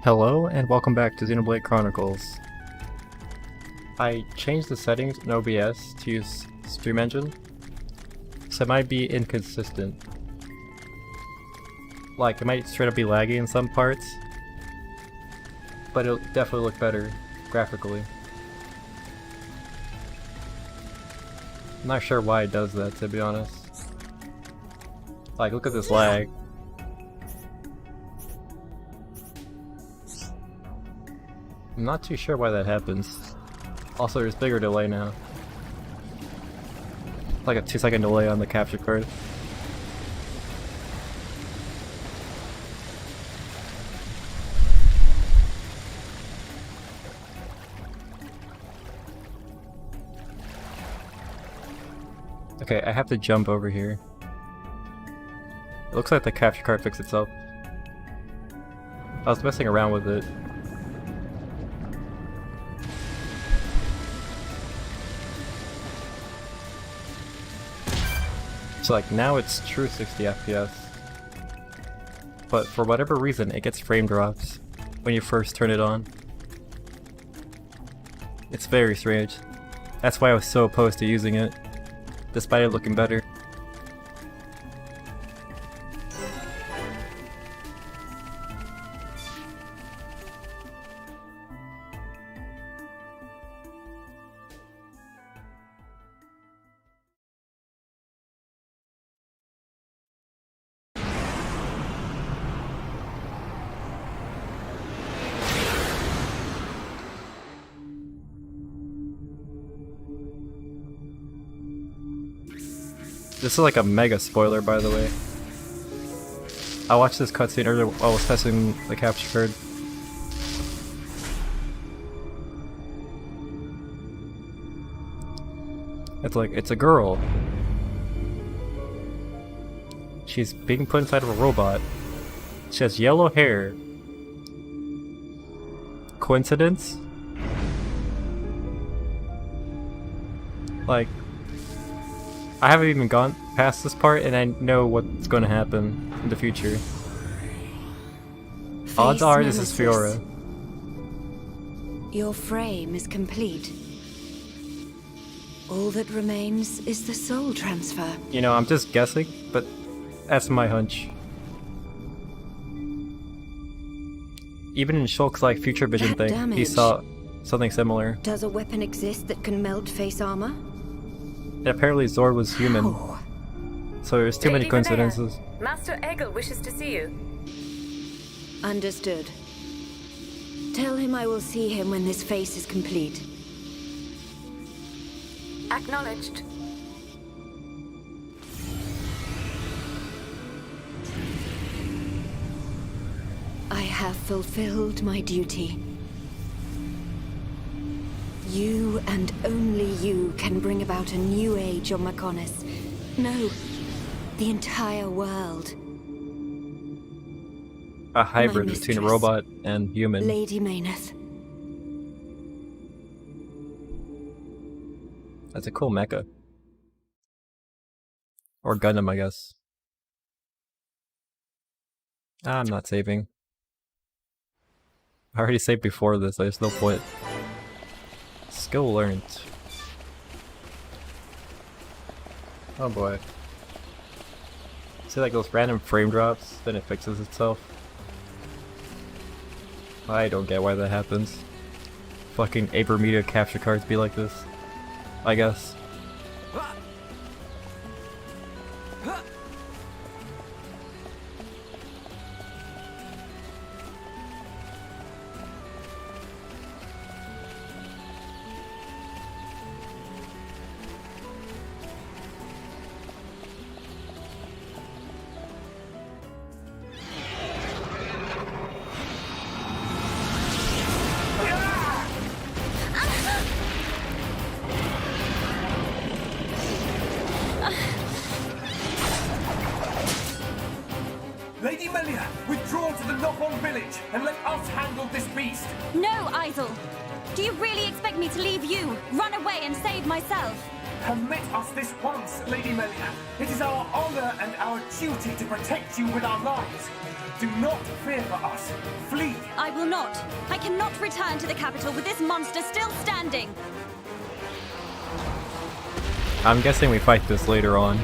Hello and welcome back to Xenoblade Chronicles. I changed the settings in OBS to use Stream Engine, so it might be inconsistent. Like, it might straight up be laggy in some parts, but it'll definitely look better graphically. I'm not sure why it does that, to be honest. Like, look at this lag. I'm not too sure why that happens. Also, there's bigger delay now. Like a 2-second delay on the capture card. Okay, I have to jump over here. It looks like the capture card fixed itself. I was messing around with it. So like now it's true 60 FPS, but for whatever reason it gets frame drops when you first turn it on. It's very strange. That's why I was so opposed to using it, despite it looking better. This is like a mega spoiler, by the way. I watched this cutscene earlier while I was testing the capture card. It's a girl. She's being put inside of a robot. She has yellow hair. Coincidence? Like, I haven't even gone past this part and I know what's going to happen in the future. Odds are this is Fiora. Your frame is complete. All that remains is the soul transfer. You know, I'm just guessing, but that's my hunch. Even in Shulk's like future vision thing, he saw something similar. Does a weapon exist that can melt face armor? And apparently Zord was human. How? So there's too many coincidences. Master Egel wishes to see you. Understood. Tell him I will see him when this face is complete. Acknowledged. I have fulfilled my duty. You and only you can bring about a new age on Mechonis. No, the entire world. A hybrid between a robot and human. Lady Mayneth. That's a cool mecha. Or Gundam, I guess. I'm not saving. I already saved before this, there's no point. Skill learned. Oh boy. See like those random frame drops, then it fixes itself. I don't get why that happens. Fucking Abermedia capture cards be like this, I guess. Lady Melia, withdraw to the Knock-On village and let us handle this beast! No, Isel! Do you really expect me to leave you, run away and save myself? Permit us this once, Lady Melia. It is our honor and our duty to protect you with our lives. Do not fear for us. Flee. I will not. I cannot return to the capital with this monster still standing. I'm guessing we fight this later on.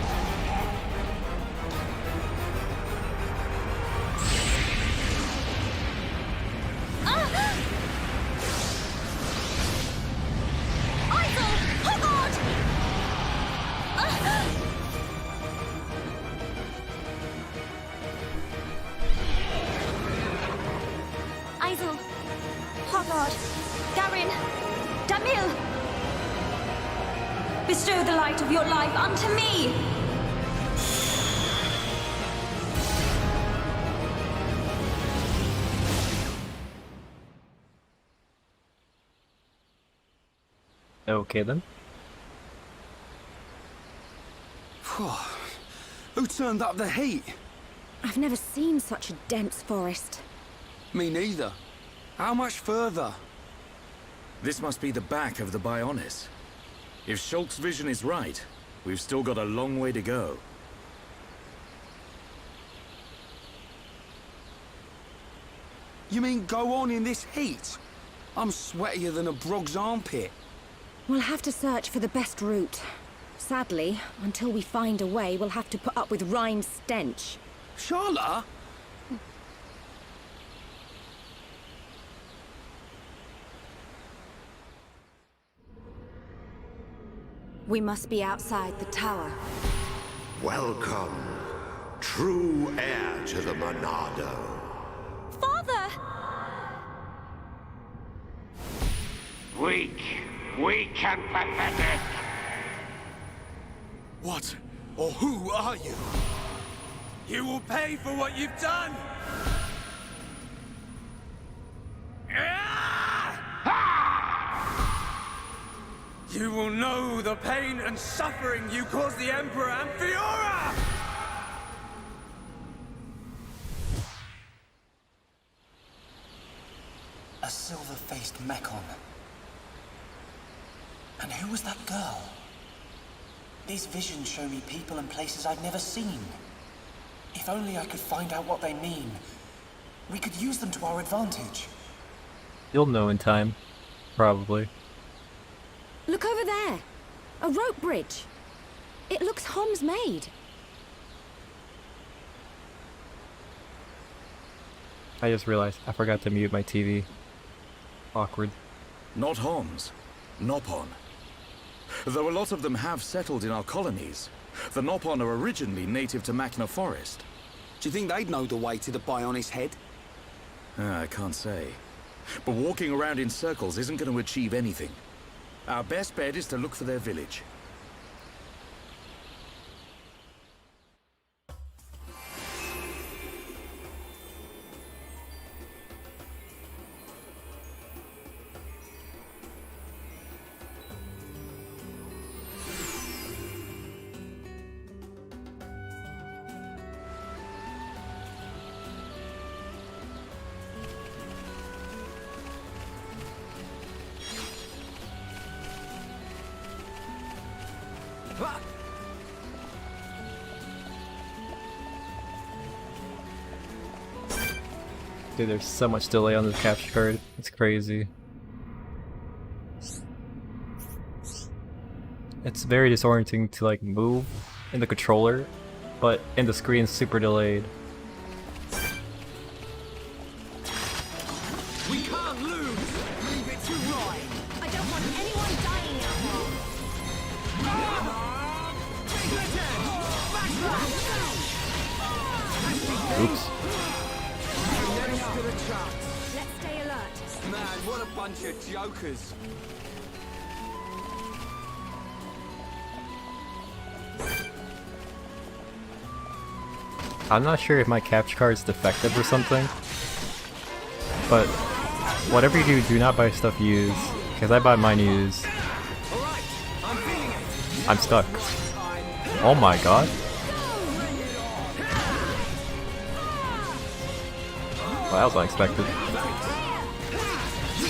Bestow the light of your life unto me! Okay then. Who turned up the heat? I've never seen such a dense forest. Me neither. How much further? This must be the back of the Bionis. If Shulk's vision is right, we've still got a long way to go. You mean go on in this heat? I'm sweatier than a brog's armpit. We'll have to search for the best route. Sadly, until we find a way, we'll have to put up with Rhine's stench. Charlotte? We must be outside the tower. Welcome, true heir to the Monado. Father! Weak and pathetic. What or who are you? You will pay for what you've done! You will know the pain and suffering you caused the Emperor and Fiora! A silver-faced Mechon. And who was that girl? These visions show me people and places I've never seen. If only I could find out what they mean. We could use them to our advantage. You'll know in time. Probably. Look over there! A rope bridge! It looks Hom's made. I just realized I forgot to mute my TV. Awkward. Not Homs. Nopon. Though a lot of them have settled in our colonies, the Nopon are originally native to Machna Forest. Do you think they'd know the way to the Bionis head? I can't say. But walking around in circles isn't going to achieve anything. Our best bet is to look for their village. Dude, there's so much delay on this capture card. It's crazy. It's very disorienting to like move in the controller, but in the screen it's super delayed. We can't lose! Leave it to Rhine! I don't want anyone dying out there. Oops. Let's stay alert. Man, what a bunch of jokers! I'm not sure if my capture card is defective or something, but whatever you do, do not buy stuff used, because I bought mine used. I'm stuck. Oh my god. Well, that was unexpected. We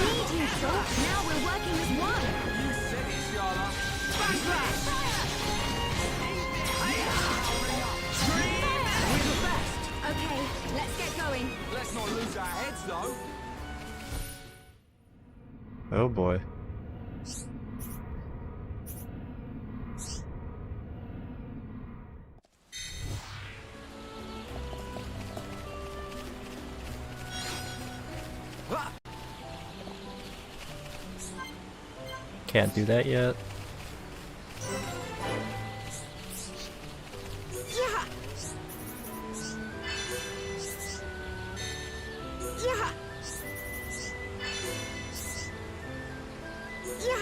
need you, Shulk. Now we're working as one. You said it, Let's get going. Let's not lose our heads, though. Oh boy. Can't do that yet.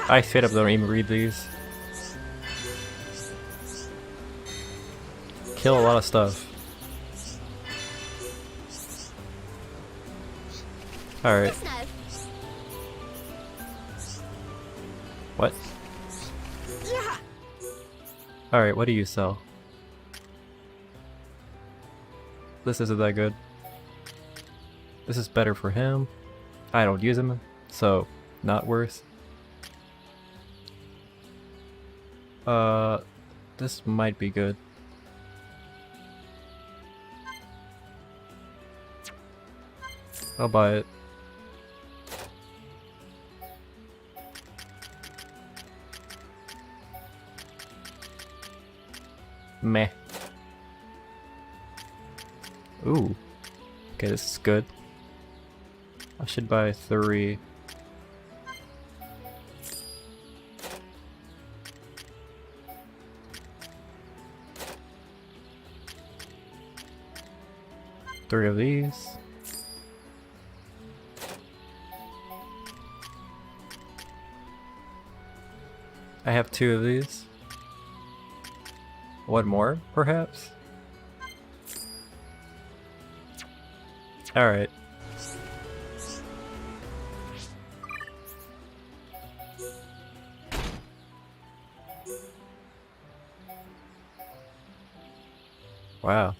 I straight up don't even read these. Kill a lot of stuff. Alright. What? Alright, what do you sell? This isn't that good. This is better for him. I don't use him, so not worth. This might be good. I'll buy it. Meh. Ooh. Okay, this is good. I should buy 3. Three of these. I have 2 of these. One more, perhaps? Alright. Wow.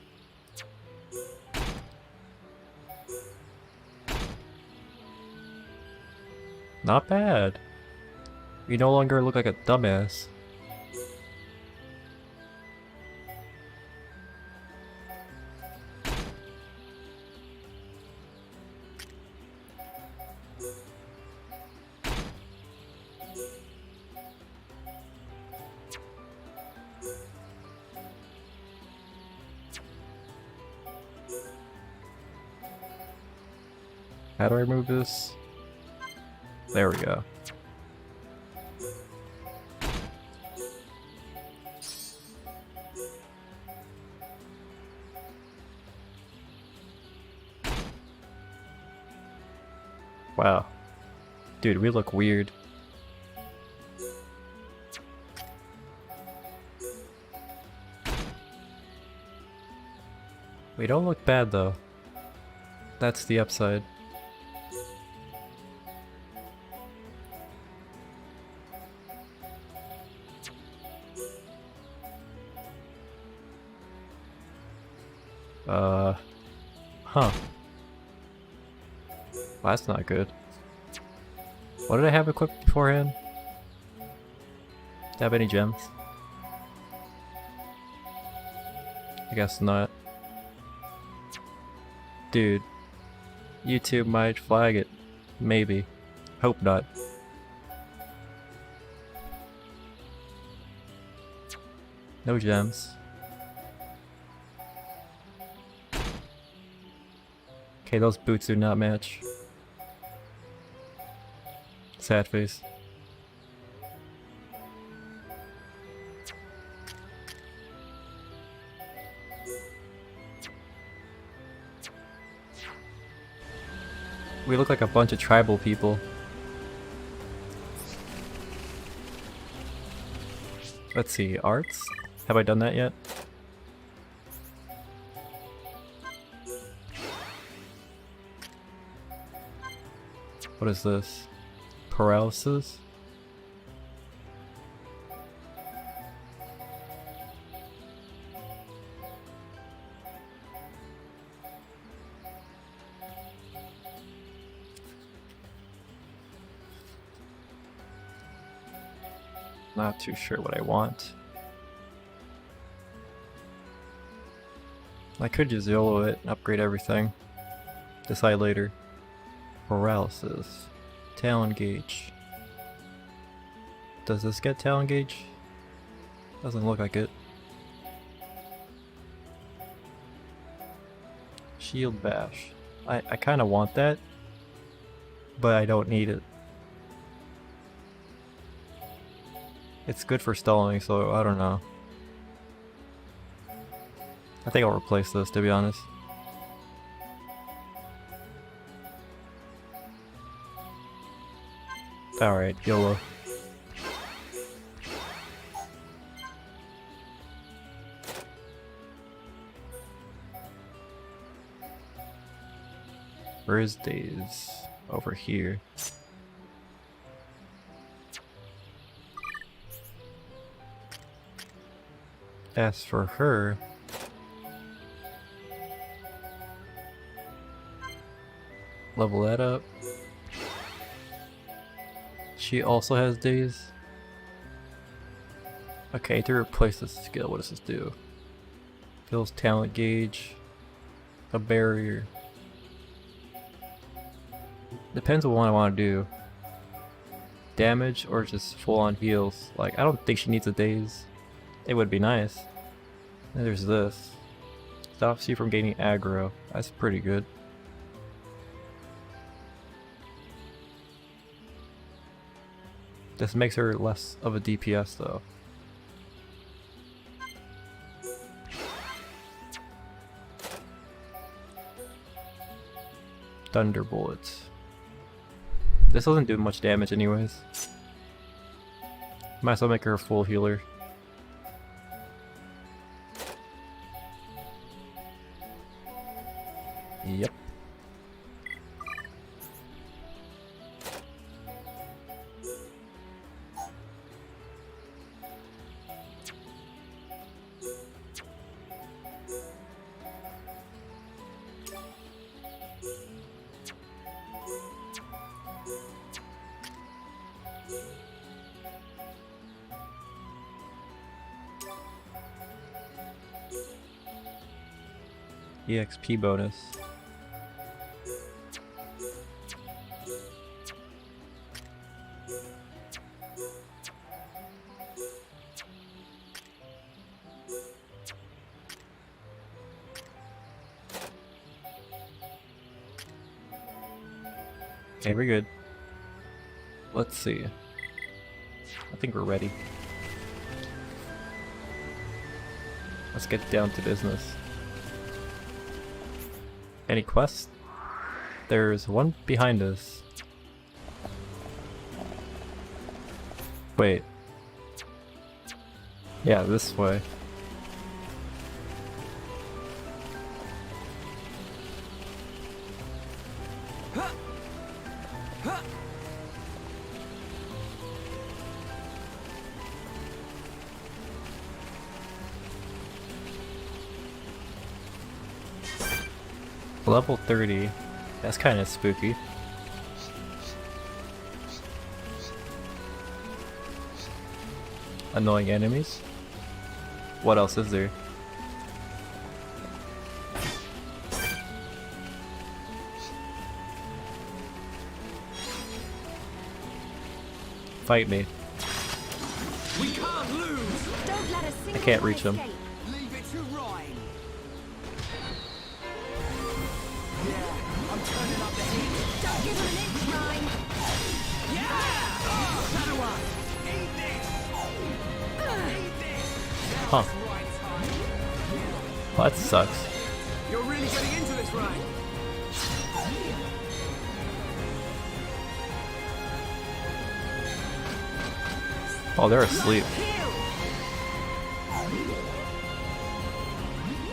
Not bad. You no longer look like a dumbass. How do I remove this? There we go. Wow. Dude, we look weird. We don't look bad though. That's the upside. Huh. Well, that's not good. What did I have equipped beforehand? Did I have any gems? I guess not. Dude. YouTube might flag it. Maybe. Hope not. No gems. Okay, those boots do not match. Sad face. We look like a bunch of tribal people. Let's see, arts? Have I done that yet? What is this? Paralysis? Not too sure what I want. I could just YOLO it and upgrade everything. Decide later. Paralysis. Talon gauge. Does this get talon gauge? Doesn't look like it. Shield bash. I kind of want that, but I don't need it. It's good for stalling, so I don't know. I think I'll replace this, to be honest. Alright, YOLO. Where is Days? Over here. As for her, level that up. She also has Days. Okay, to replace this skill, what does this do? Fills talent gauge. A barrier. Depends on what I want to do. Damage or just full on heals. Like, I don't think she needs a Daze. It would be nice. And there's this. Stops you from gaining aggro. That's pretty good. This makes her less of a DPS though. Thunderbolts. This doesn't do much damage anyways. Might as well make her a full healer. Yep. EXP bonus. Okay, we're good. Let's see. I think we're ready. Let's get down to business. Any quests? There's one behind us. Wait. Yeah, this way. Level 30. That's kind of spooky. Annoying enemies. What else is there? Fight me. We can't lose. Don't let us I can't reach him. Leave it to Ryan. Yeah, I'm turning up the heat. Don't give him an inch, Ryan. Yeah! Oh, Shadow One. Eat this. Eat this. Huh. Right time. Well, that sucks. You're really getting into this, Ryan. Oh, they're asleep.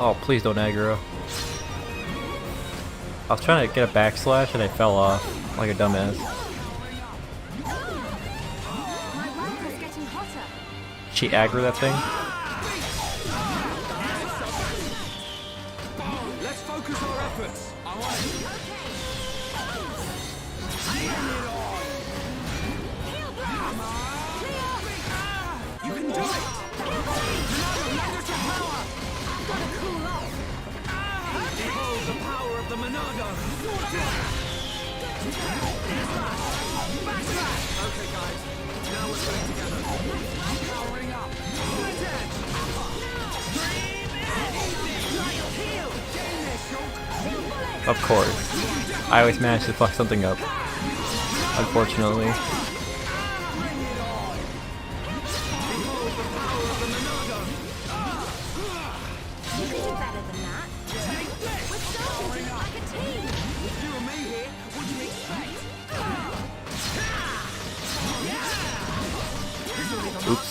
Oh, please don't aggro. I was trying to get a backslash and I fell off like a dumbass. My rifle's getting hotter. She aggro that thing? Let's focus our efforts. I want it. You can do it! Monado, lend us your power! Gotta cool off. Behold the power of the Monado! Backslash! Okay, guys. Now we're putting together. Powering up. Split edge! Dream edge! Heal! Gain there, Shulk! Of course. I always manage to fuck something up. Unfortunately. You can do better than that. We're starting to like a team. You and me here, what do you expect? Oops.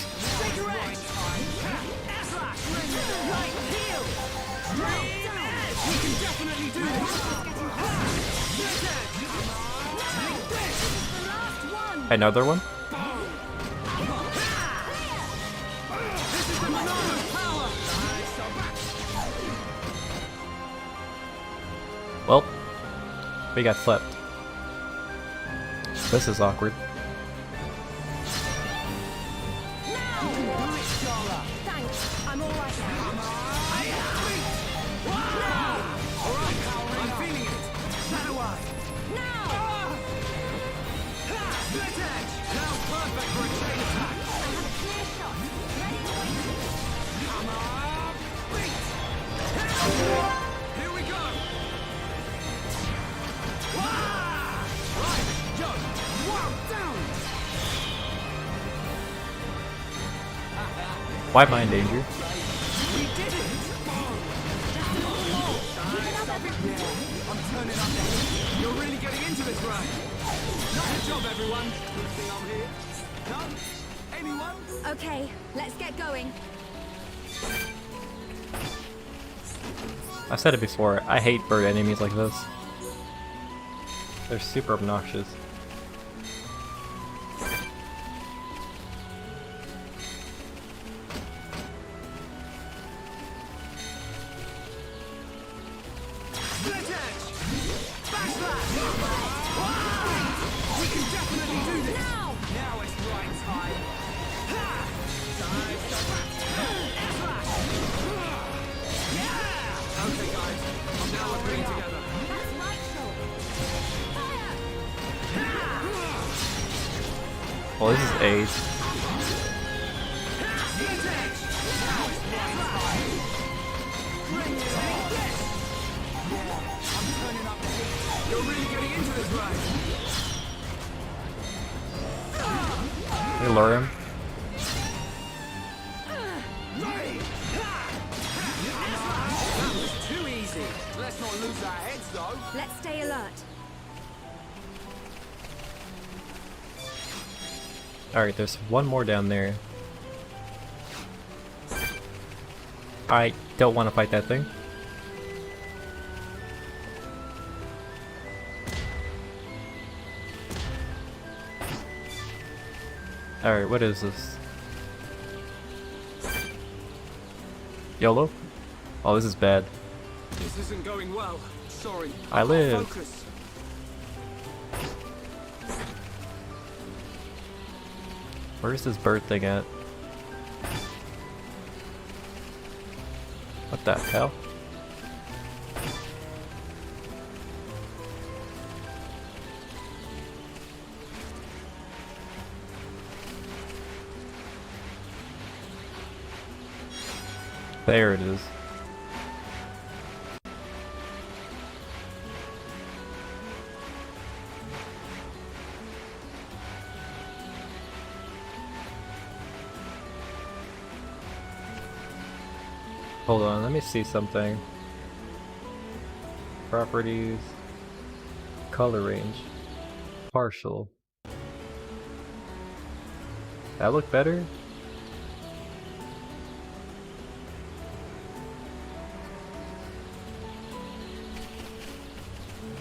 We can definitely do this! Another one? Well, we got slept. This is awkward. Thanks. I'm all right now. I'm feeling it! That away! Now! Split edge! Now perfect for a chain attack! I have a clear shot. Ready to wait. Come on! Beat! Here we go! Right, go! One, down! Why am I in danger? We did it! I'm turning up the heat. You're really getting into this, right? Good job, everyone. Good thing I'm here. No? Anyone? Okay, let's get going. I've said it before, I hate bird enemies like this. They're super obnoxious. Split edge! Backslash! We can definitely do this! Now it's right time! Dive, yeah! Okay, guys. Now we're putting together. That's right, Shaw. Fire! Well, this is A's. Split edge! Now it's right time! I'm turning up the heat. You're really getting into this, right? They lure him. That was too easy. Let's not lose our heads, though. Let's stay alert. Alright, there's one more down there. I don't want to fight that thing. Alright, what is this? YOLO? Oh, this is bad. This isn't going well. Sorry. I live. Focus. Where's this bird thing at? What the hell? There it is. Hold on, let me see something. Properties. Color range. Partial. That look better?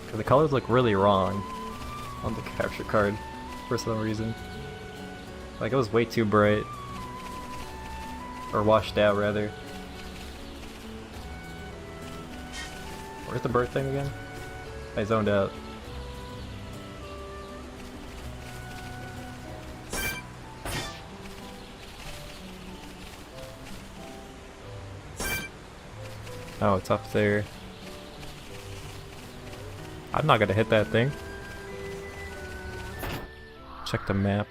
Cause the colors look really wrong on the capture card for some reason. Like it was way too bright. Or washed out rather. Where's the bird thing again? I zoned out. Oh, it's up there. I'm not gonna hit that thing. Check the map.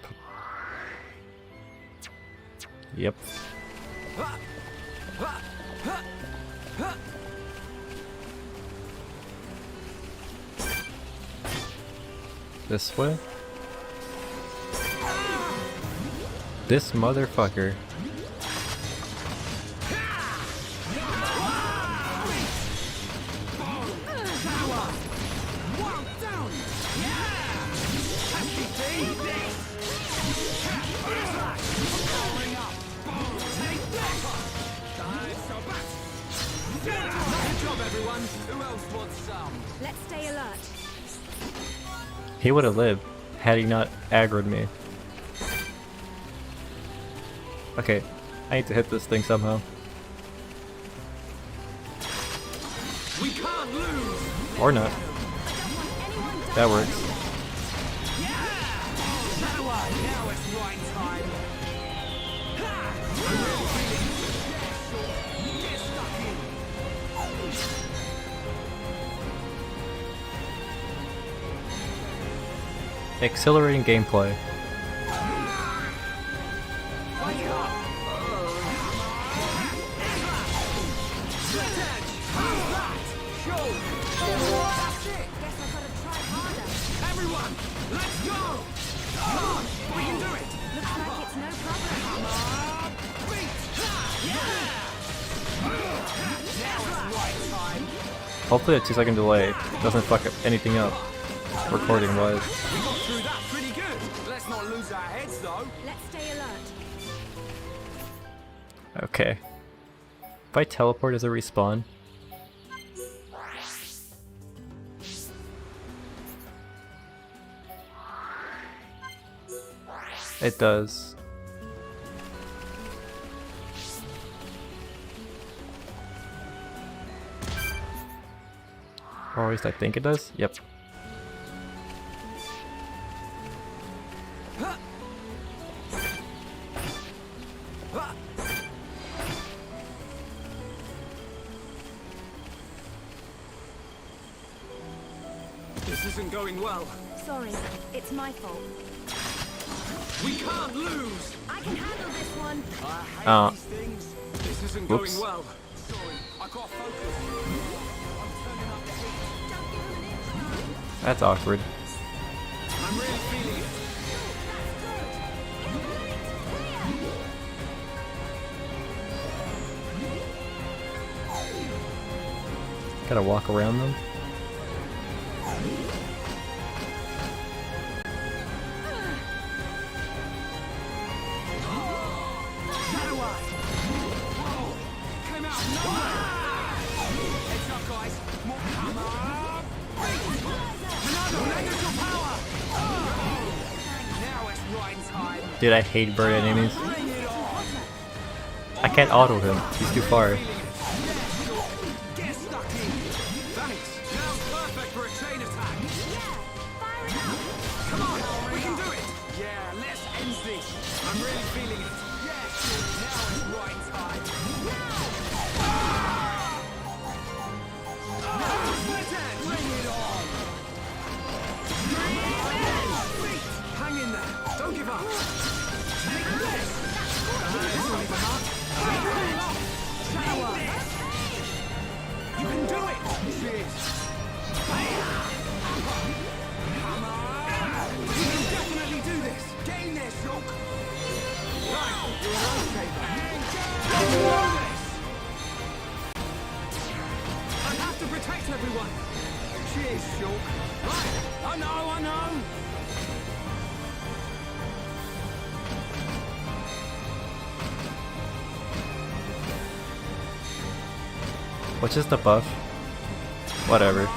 Yep. This way? This motherfucker. Let's stay alert. He would have lived had he not aggroed me. Okay, I need to hit this thing somehow. We can't lose. Or not. That works. Now it's right time. Get stuck in. Accelerating gameplay. Everyone, let's go! Come on, we can do it! Looks like it's no problem. Now it's right time. Hopefully a 2-second delay doesn't fuck anything up, recording wise. We got through that pretty good. Let's not lose our heads though. Let's stay alert. Okay. If I teleport, does it respawn? It does. Or at least I think it does? Yep. This isn't going well. Sorry, it's my fault. We can't lose. I can handle this one. I hate these things. This isn't Whoops. going well. Sorry, I got focus. I'm turning up the heat. Don't give him an inch. That's awkward. I'm really feeling it. Gotta walk around them. Came out of nowhere. Heads up, guys. More come on. Monado, leverage your power. Now it's right time. Dude, I hate bird enemies. Bring it on. I can't auto him. He's too far. Get stuck in. Thanks. Now's perfect for a chain attack. Come on, we can do it. Yeah, let's end this. I'm really feeling it. Yes, now it's right time. Bring it on. Hang in there. Don't give up. Take this. It's not even up. Shower. You can do it. Cheers. Come on. You can definitely do this. Get in there, Shulk. Right, you're an all-saver. You can do this. I have to protect everyone. Cheers, Shulk. Right, I know. What's just the buff? Whatever.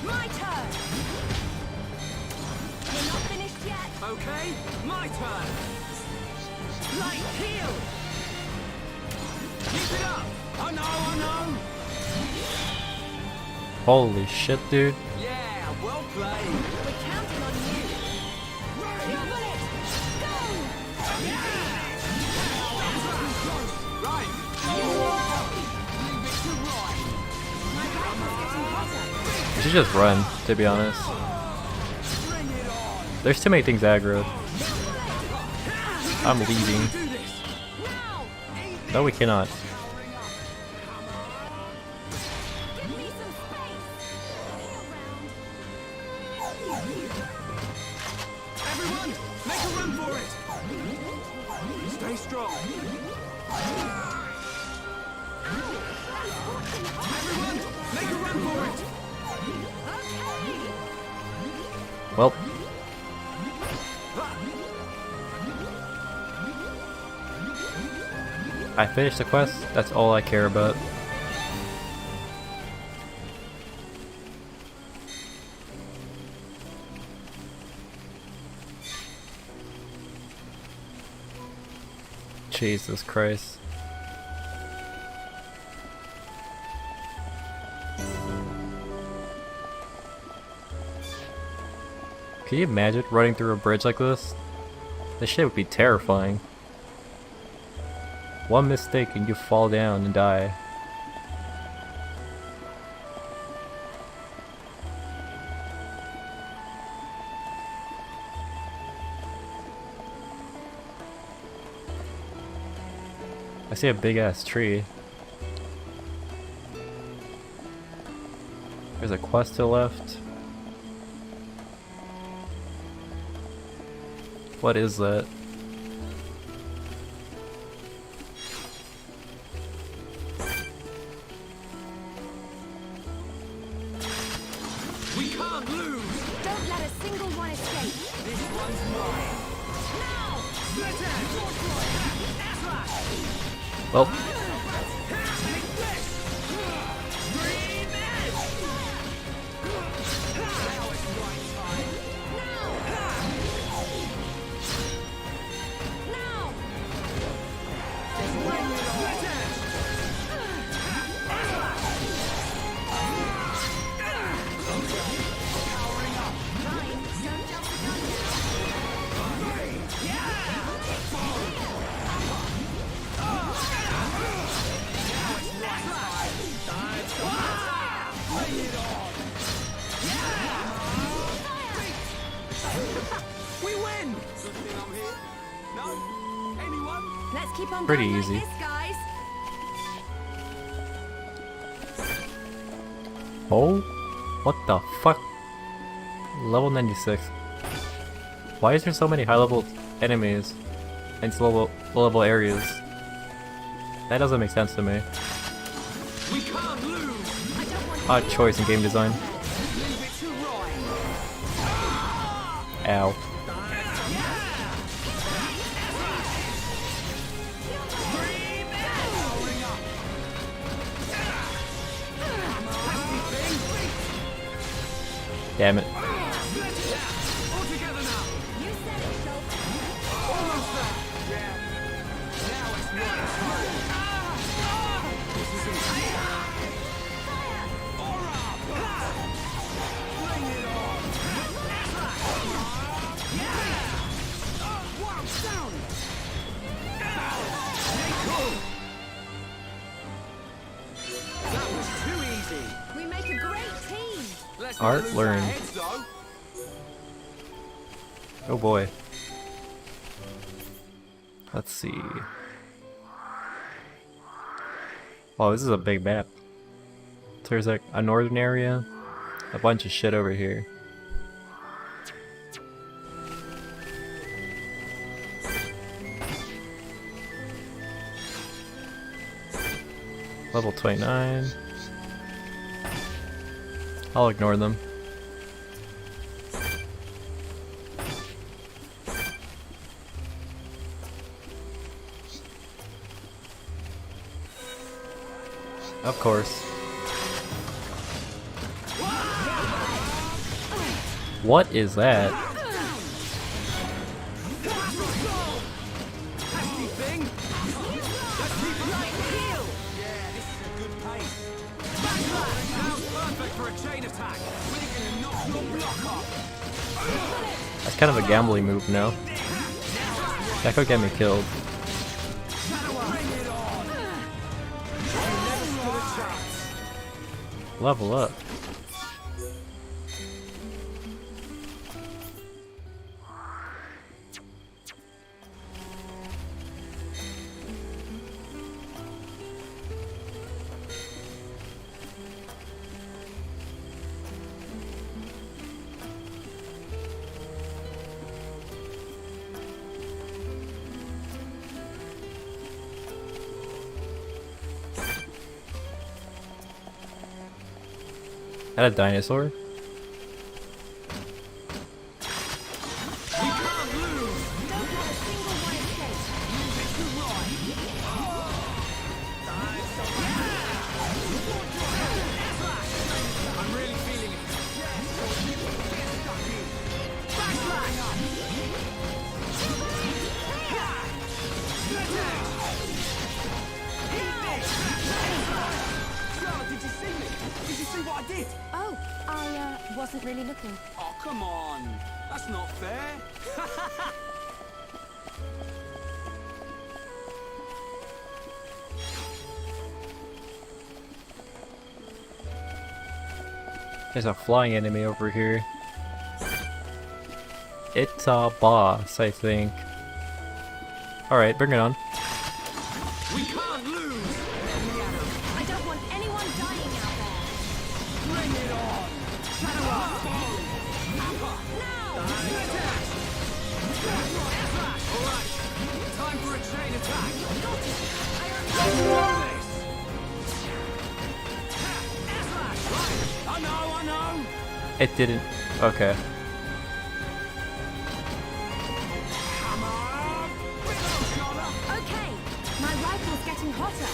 My turn. You're not finished yet. Okay, my turn. Light heal. Keep it up. I know. Holy shit, dude. Yeah, well played. We're counting on you. Your bullet. Go. Right. Leave it to right. My rifle's getting hotter. We should just run, to be honest. There's too many things aggro. I'm leaving. No, we cannot. Everyone, make a run for it! Stay strong. Everyone, make a run for it! Well. I finished the quest, that's all I care about. Jesus Christ. Can you imagine running through a bridge like this? This shit would be terrifying. One mistake and you fall down and die. I see a big ass tree. There's a quest to the left. What is that? We can't lose! Don't let a single one escape. This one's mine. Now! Split edge! Well, Dream edge! Now it's right time. Now! Split edge! Powering up! Fine, don't jump the gun We win! Good thing I'm here. No? Anyone? Let's keep on Pretty going easy. like this, guys. oh? What the fuck? Level 96. Why is there so many high level enemies in low level areas? That doesn't make sense to me. We can't lose! Odd choice in game design. Leave it to Roy! Ow. Powering up! Damn it. All together now! You said it, Schultz. Almost there! Yeah. Now it's right time. This isn't fair. Bring it on! Wow, down! That was too easy. We make a great team. Let's Art not lose learned. our heads, though. Oh boy. Let's see. Oh, this is a big map. So there's like a northern area, a bunch of shit over here. Level 29. I'll ignore them. Of course. What is that? Nasty thing. Let's keep it right here. Yeah, this is a good pace. Backslash. Now's perfect for a chain attack. We're gonna knock your block off. That's kind of a gambling move now. That could get me killed. Bring it on. You never stood a chance. Level up. Had a dinosaur? Oh, I wasn't really looking. Oh, come on. That's not fair. There's a flying enemy over here. It's a boss, I think. Alright, bring it on. We can't lose. I don't want anyone dying out there. Bring it on. Shadow up. Now! All right. Time for a chain attack. I know. It didn't. Okay. Come on. Reload, Scholar. Okay, my rifle's getting hotter.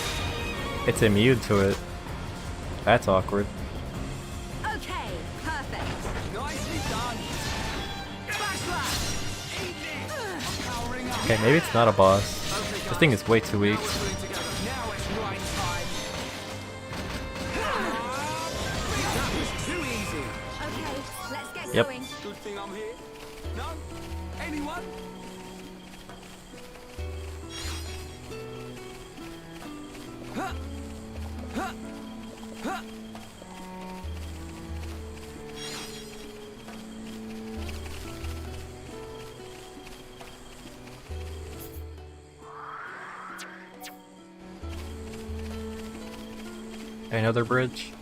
It's immune to it. That's awkward. Okay, perfect. Nicely done. Backslash. Eat this. I'm powering up. Okay, maybe it's not a boss. This thing is way too weak. Now it's right time. That was too easy. Okay, let's get Yep. going. Good thing I'm here. No? Anyone? Huh. Huh. Huh. Another bridge.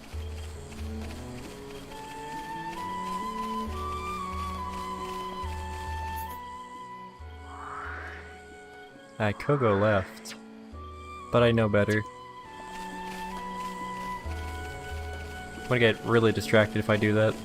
I could go left, but I know better. I'm gonna get really distracted if I do that.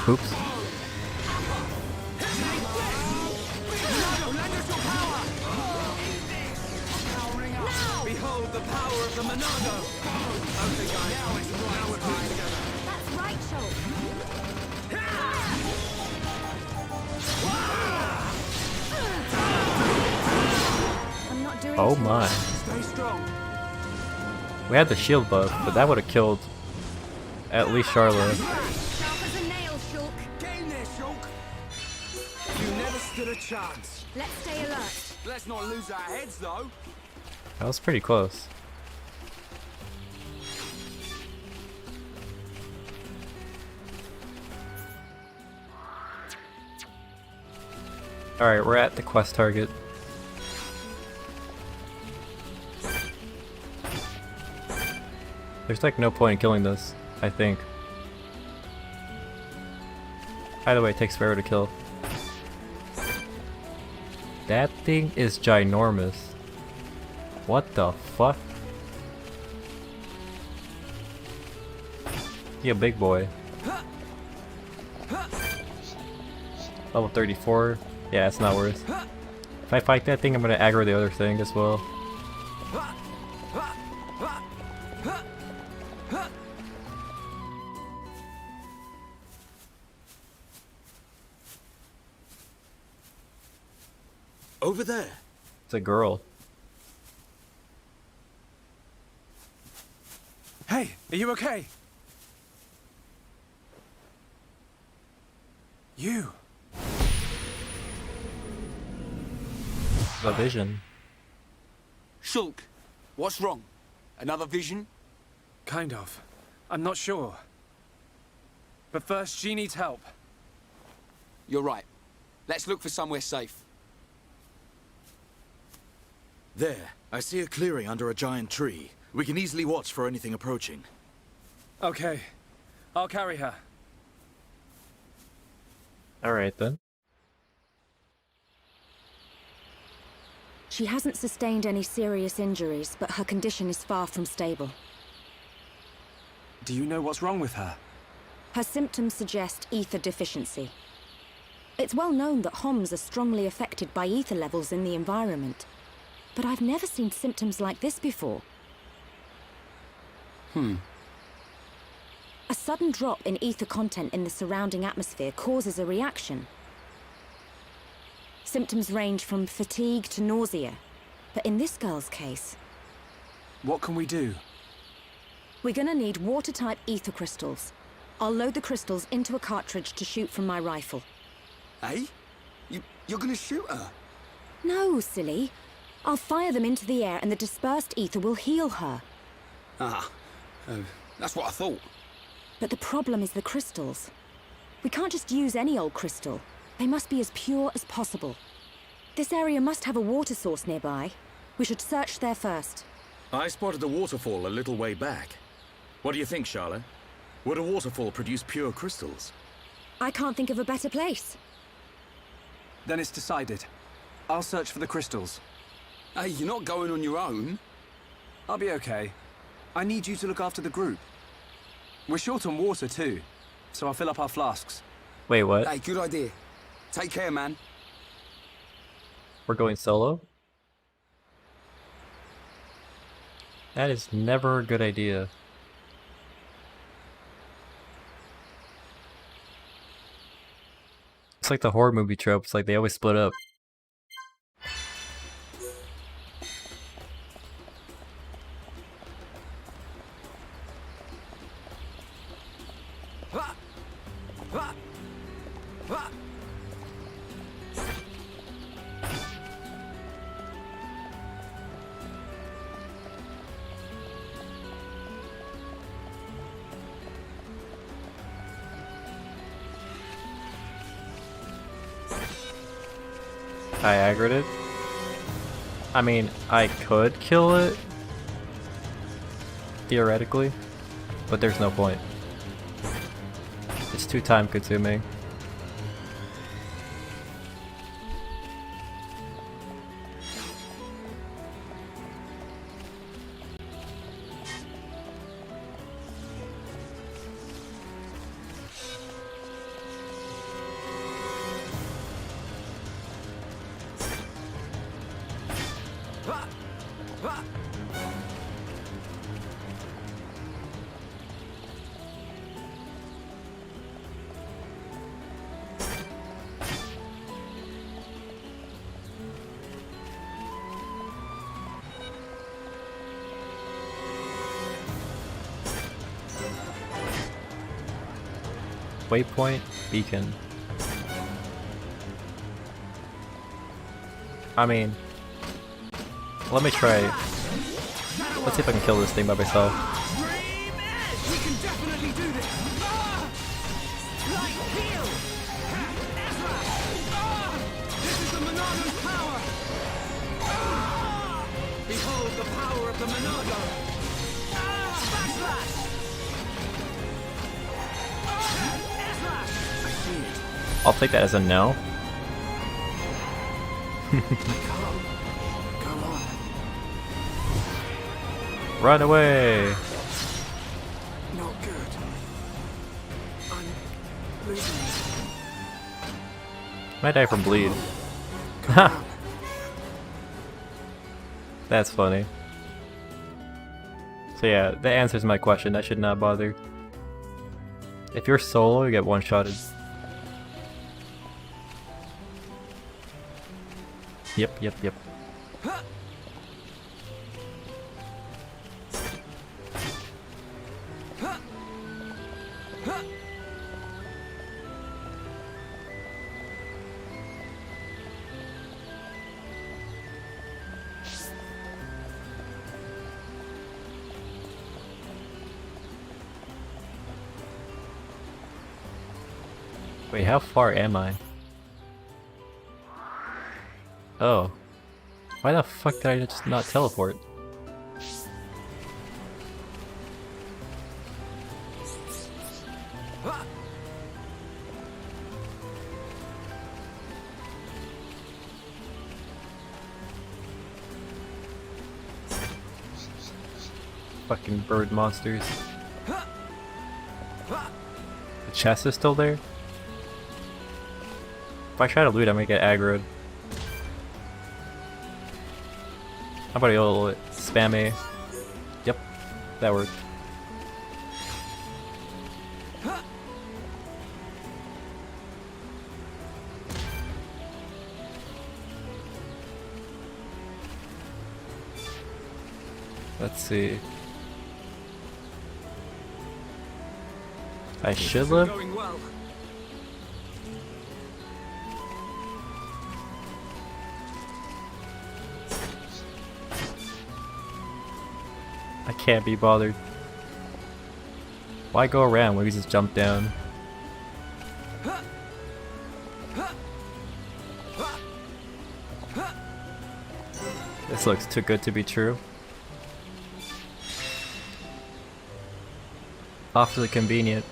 Oops. Behold the power of the Monado. Okay, guys. Now it's right time. That's right, Shulk. I'm not doing Oh too my. much. Stay strong. We had the shield buff, but that would have killed at least Charlotte. Sharp as a nail, Shulk. Game there, Shulk. You never stood a chance. Let's stay alert. Let's not lose our heads, though. That was pretty close. Alright, we're at the quest target. There's like no point in killing this, I think. Either way, it takes forever to kill. That thing is ginormous. What the fuck? You a big boy. Level 34. Yeah, it's not worth. If I fight that thing, I'm gonna aggro the other thing as well. Over there. It's a girl. Hey, are you okay? You. The vision. Shulk, What's wrong? Another vision? Kind of. I'm not sure. But first, she needs help. You're right. Let's look for somewhere safe. There, I see a clearing under a giant tree. We can easily watch for anything approaching. Okay. I'll carry her. Alright then. She hasn't sustained any serious injuries, but her condition is far from stable. Do you know what's wrong with her? Her symptoms suggest ether deficiency. It's well known that Homs are strongly affected by ether levels in the environment. But I've never seen symptoms like this before. A sudden drop in ether content in the surrounding atmosphere causes a reaction. Symptoms range from fatigue to nausea. But in this girl's case, What can we do? we're gonna need water-type ether crystals. I'll load the crystals into a cartridge to shoot from my rifle. Eh? You're gonna shoot her? No, silly. I'll fire them into the air and the dispersed ether will heal her. That's what I thought. But the problem is the crystals. We can't just use any old crystal. They must be as pure as possible. This area must have a water source nearby. We should search there first. I spotted a waterfall a little way back. What do you think, Charlotte? Would a waterfall produce pure crystals? I can't think of a better place. Then it's decided. I'll search for the crystals. Hey, you're not going on your own. I'll be okay. I need you to look after the group. We're short on water too, so I'll fill up our flasks. Wait, what? Hey, good idea. Take care, man. We're going solo? That is never a good idea. It's like the horror movie trope. It's like they always split up. I aggroed it. I mean, I could kill it, theoretically, but there's no point. It's too time consuming. Waypoint, beacon. I mean, let me try. Let's see if I can kill this thing by myself. We can definitely do this. Light heal. This is the Monado's power. Behold the power of the Monado. Backslash. I see it. I'll take that as a no. Come on. Run away! Not good. I'm losing it. Might die from bleed. Come on. That's funny. So yeah, that answers my question. I should not bother. If you're solo, you get one-shotted. Yep. Wait, how far am I? Oh. Why the fuck did I just not teleport? Fucking bird monsters. The chest is still there? If I try to loot, I might get aggroed. How about a little spam A? Yep, that worked. Let's see. I should live? Going well. I can't be bothered. Why go around when we just jump down? This looks too good to be true. Awfully convenient.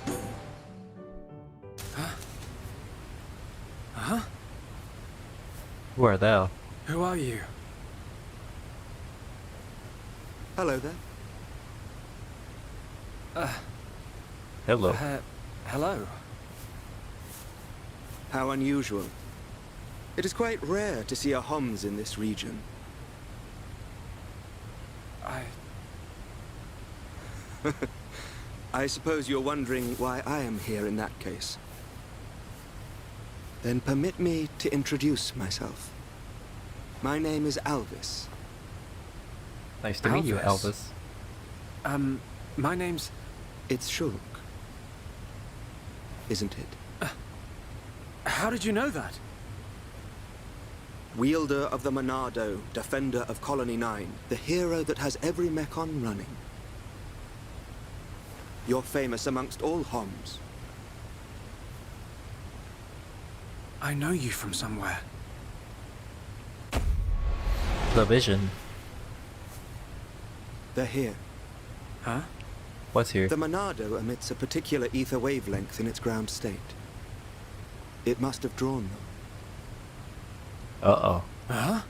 Huh? Who are thou? Who are you? Hello there. Hello. Hello. How unusual. It is quite rare to see a Homs in this region. I suppose you're wondering why I am here in that case. Then permit me to introduce myself. My name is Alvis. Nice to meet you, Elvis. My name's... It's Shulk. Isn't it? How did you know that? Wielder of the Monado, defender of Colony 9, the hero that has every mechon running. You're famous amongst all Homs. I know you from somewhere. The vision. They're here. Huh? What's here? The Monado emits a particular ether wavelength in its ground state. It must have drawn them. Uh-oh. Huh?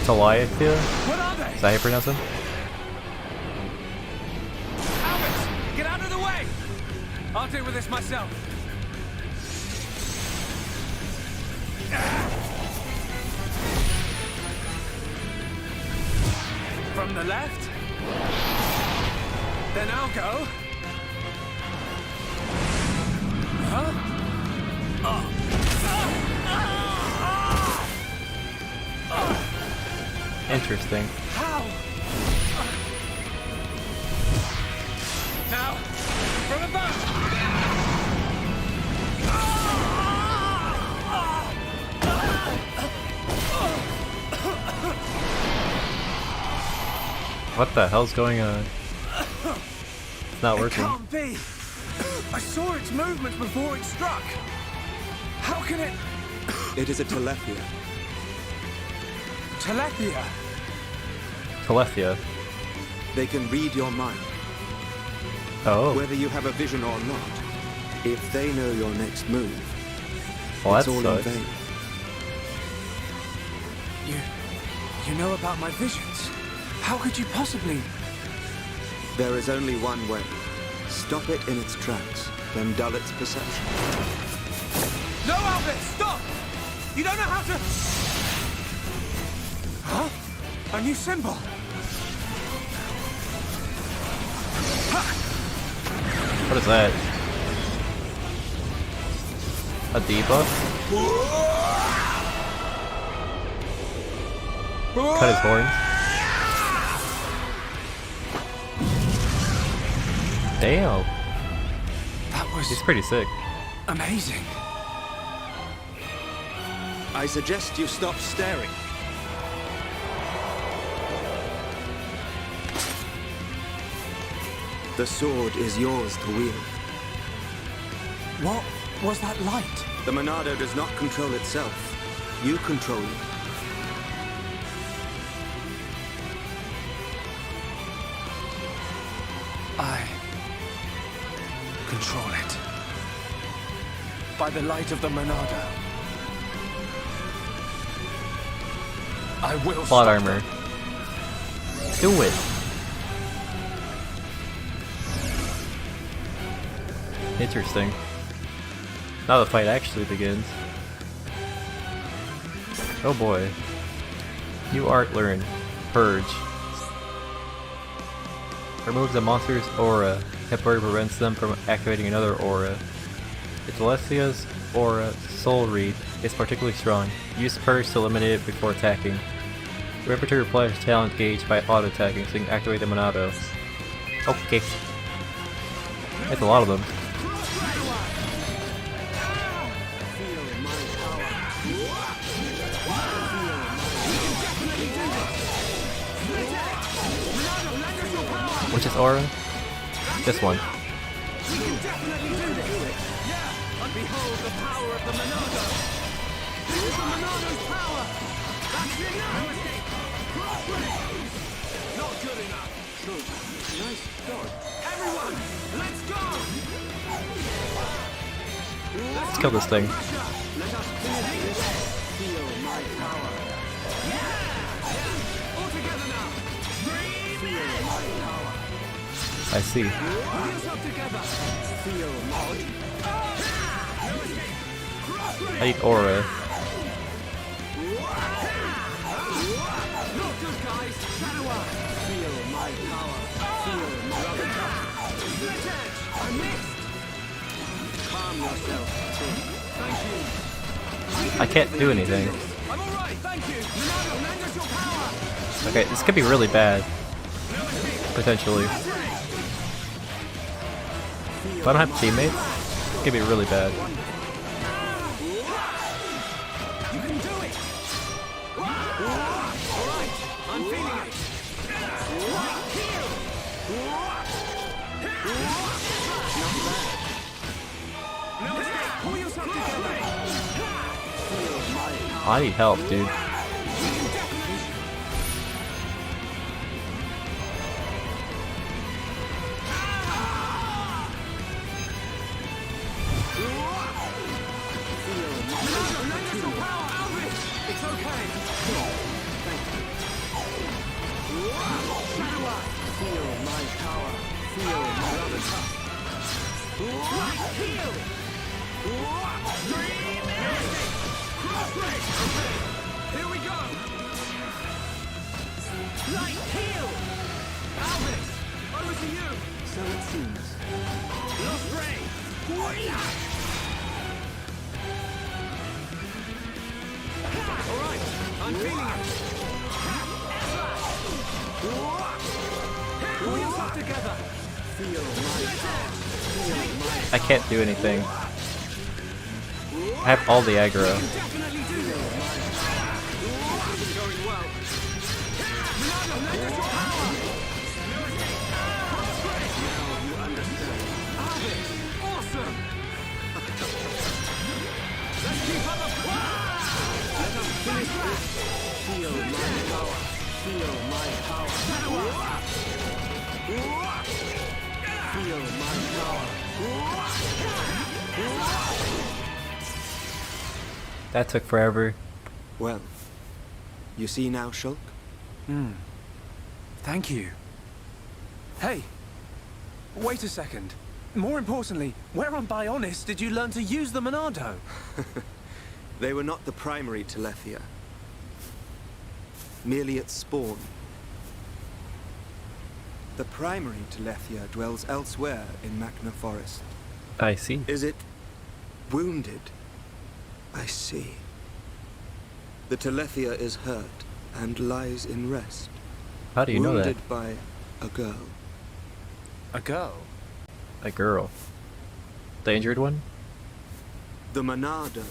Talithia? What are they? Is that how you pronounce them? Albert, get out of the way! I'll deal with this myself. From the left. Then I'll go. Huh? Interesting. How? Now, from above. What the hell's going on? It's not working. It can't be. I saw its movements before it struck. How can it? It is a Telethia. Telethia. Telethia. They can read your mind. Oh. Whether you have a vision or not, if they know your next move, Well, it's that all sucks. in vain. You know about my visions. How could you possibly? There is only one way. Stop it in its tracks, then dull its perception. No, Albert, stop! You don't know how to... Huh? A new symbol? What is that? A debuff? Cut his horns. Damn. That was He's pretty sick. amazing. I suggest you stop staring. The sword is yours to wield. What was that light? The Monado does not control itself. You control it. I control it. By the light of the Monado. I will Plot stop armor. them. Do it. Interesting. Now the fight actually begins. Oh boy. New art learned. Purge. Removes a monster's aura. Temporarily prevents them from activating another aura. If Alessia's aura, Soul Read, is particularly strong, use Purge to eliminate it before attacking. Remember to replenish talent gauge by auto-attacking so you can activate the Monado. Okay. That's a lot of them. Which is aura? This one. We can definitely do this! Yeah! And behold the power of the Monado! This is the Monado's power! That's it now! Not good enough! Nice start. Everyone, let's go! Let's kill this thing. Let us finish this. Feel my power. Yeah! All together now! Feel my power. I see. Heels up together. Feel mod. I need aura. Not good, guys. Shadow up. Feel my power. Feel my power. Split edge. I missed. Calm yourself, Tim. Thank you. I can't do anything. I'm all right. Thank you. Monado, lend us your power. Okay, this could be really bad. Potentially. If I don't have teammates, it could be really bad. You can do it. All right. I'm feeling it. Now escape. Pull yourself together. I need help, dude. It's okay. Feel my power. Feel my other touch. Heal. Crossbreak. Okay. Here we go. Light heal. Alvis, over to you. So it seems. Lost ray. All right, I'm feeling it. Pull yourself together. Feel my I can't do anything. I have all the aggro. definitely do this. This is going well. Monado, lend us your power. Now you understand. Alvis, awesome. Let's keep up the Let us finish this. Feel my power. Feel my power. Feel my power. That took forever. Well, you see now, Shulk? Thank you. Hey, wait a second. More importantly, where on Bionis did you learn to use the Monado? They were not the primary Telethia. Merely its spawn. The primary Telethia dwells elsewhere in Machna Forest. I see. Is it wounded? I see. The Telethia is hurt and lies in rest. How do you know that? Wounded by a girl. A girl? A girl. The injured one? The Monado